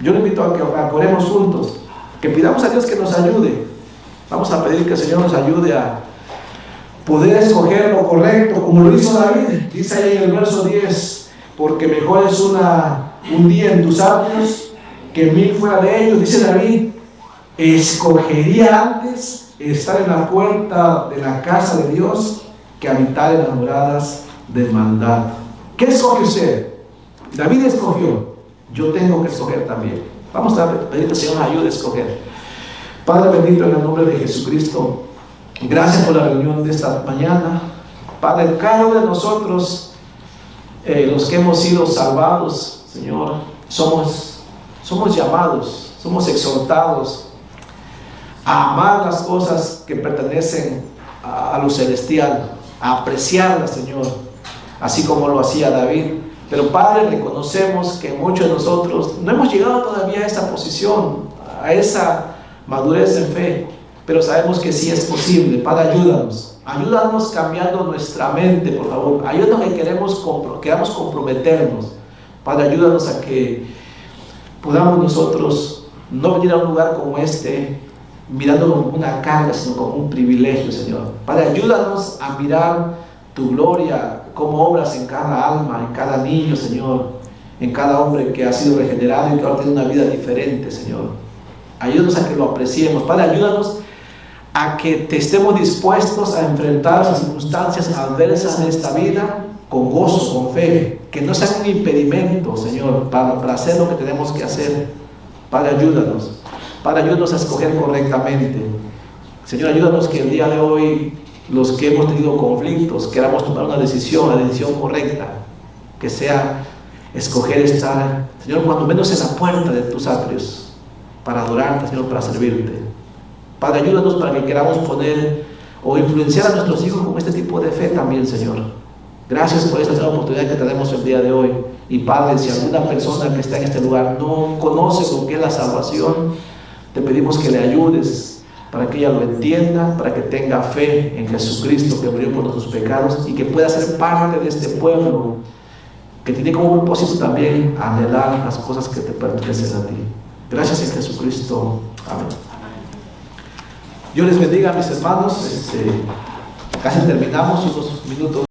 Yo le invito a que oremos juntos, que pidamos a Dios que nos ayude. Vamos a pedir que el Señor nos ayude a poder escoger lo correcto, como lo hizo David. Dice ahí en el verso 10, porque mejor es un día en tus atrios que 1000 fuera de ellos. Dice David, escogería antes estar en la puerta de la casa de Dios que habitar en las moradas de maldad. ¿Qué escoge usted? David escogió, yo tengo que escoger también. Vamos a pedir que el Señor nos ayude a escoger. Padre bendito, en el nombre de Jesucristo, gracias por la reunión de esta mañana. Padre, cada uno de nosotros, los que hemos sido salvados, Señor, somos llamados, somos exhortados a amar las cosas que pertenecen a lo celestial, a apreciarlas, Señor, así como lo hacía David. Pero Padre, reconocemos que muchos de nosotros no hemos llegado todavía a esa posición, a esa madurez en fe, pero sabemos que sí es posible. Padre, ayúdanos cambiando nuestra mente, por favor. Ayúdanos que queramos comprometernos. Padre, ayúdanos a que podamos nosotros no venir a un lugar como este mirando como una carga, sino como un privilegio, Señor. Padre, ayúdanos a mirar tu gloria, cómo obras en cada alma, en cada niño, Señor, en cada hombre que ha sido regenerado y que ahora tiene una vida diferente, Señor. Ayúdanos a que lo apreciemos. Padre, ayúdanos a que estemos dispuestos a enfrentar las circunstancias adversas de esta vida con gozo, con fe, que no sean un impedimento, Señor, para hacer lo que tenemos que hacer. Padre, ayúdanos. Padre, ayúdanos a escoger correctamente. Señor, ayúdanos que el día de hoy, los que hemos tenido conflictos, queramos tomar una decisión, la decisión correcta, que sea escoger estar, Señor, cuando menos en la puerta de tus atrios, para adorarte, Señor, para servirte. Padre, ayúdanos para que queramos poner o influenciar a nuestros hijos con este tipo de fe también, Señor. Gracias por esta nueva oportunidad que tenemos el día de hoy. Y Padre, si alguna persona que está en este lugar no conoce lo que es la salvación, te pedimos que le ayudes para que ella lo entienda, para que tenga fe en Jesucristo que murió por nuestros pecados y que pueda ser parte de este pueblo que tiene como propósito también anhelar las cosas que te pertenecen a ti. Gracias en Jesucristo. Amén. Dios les bendiga, mis hermanos. Casi terminamos, unos minutos.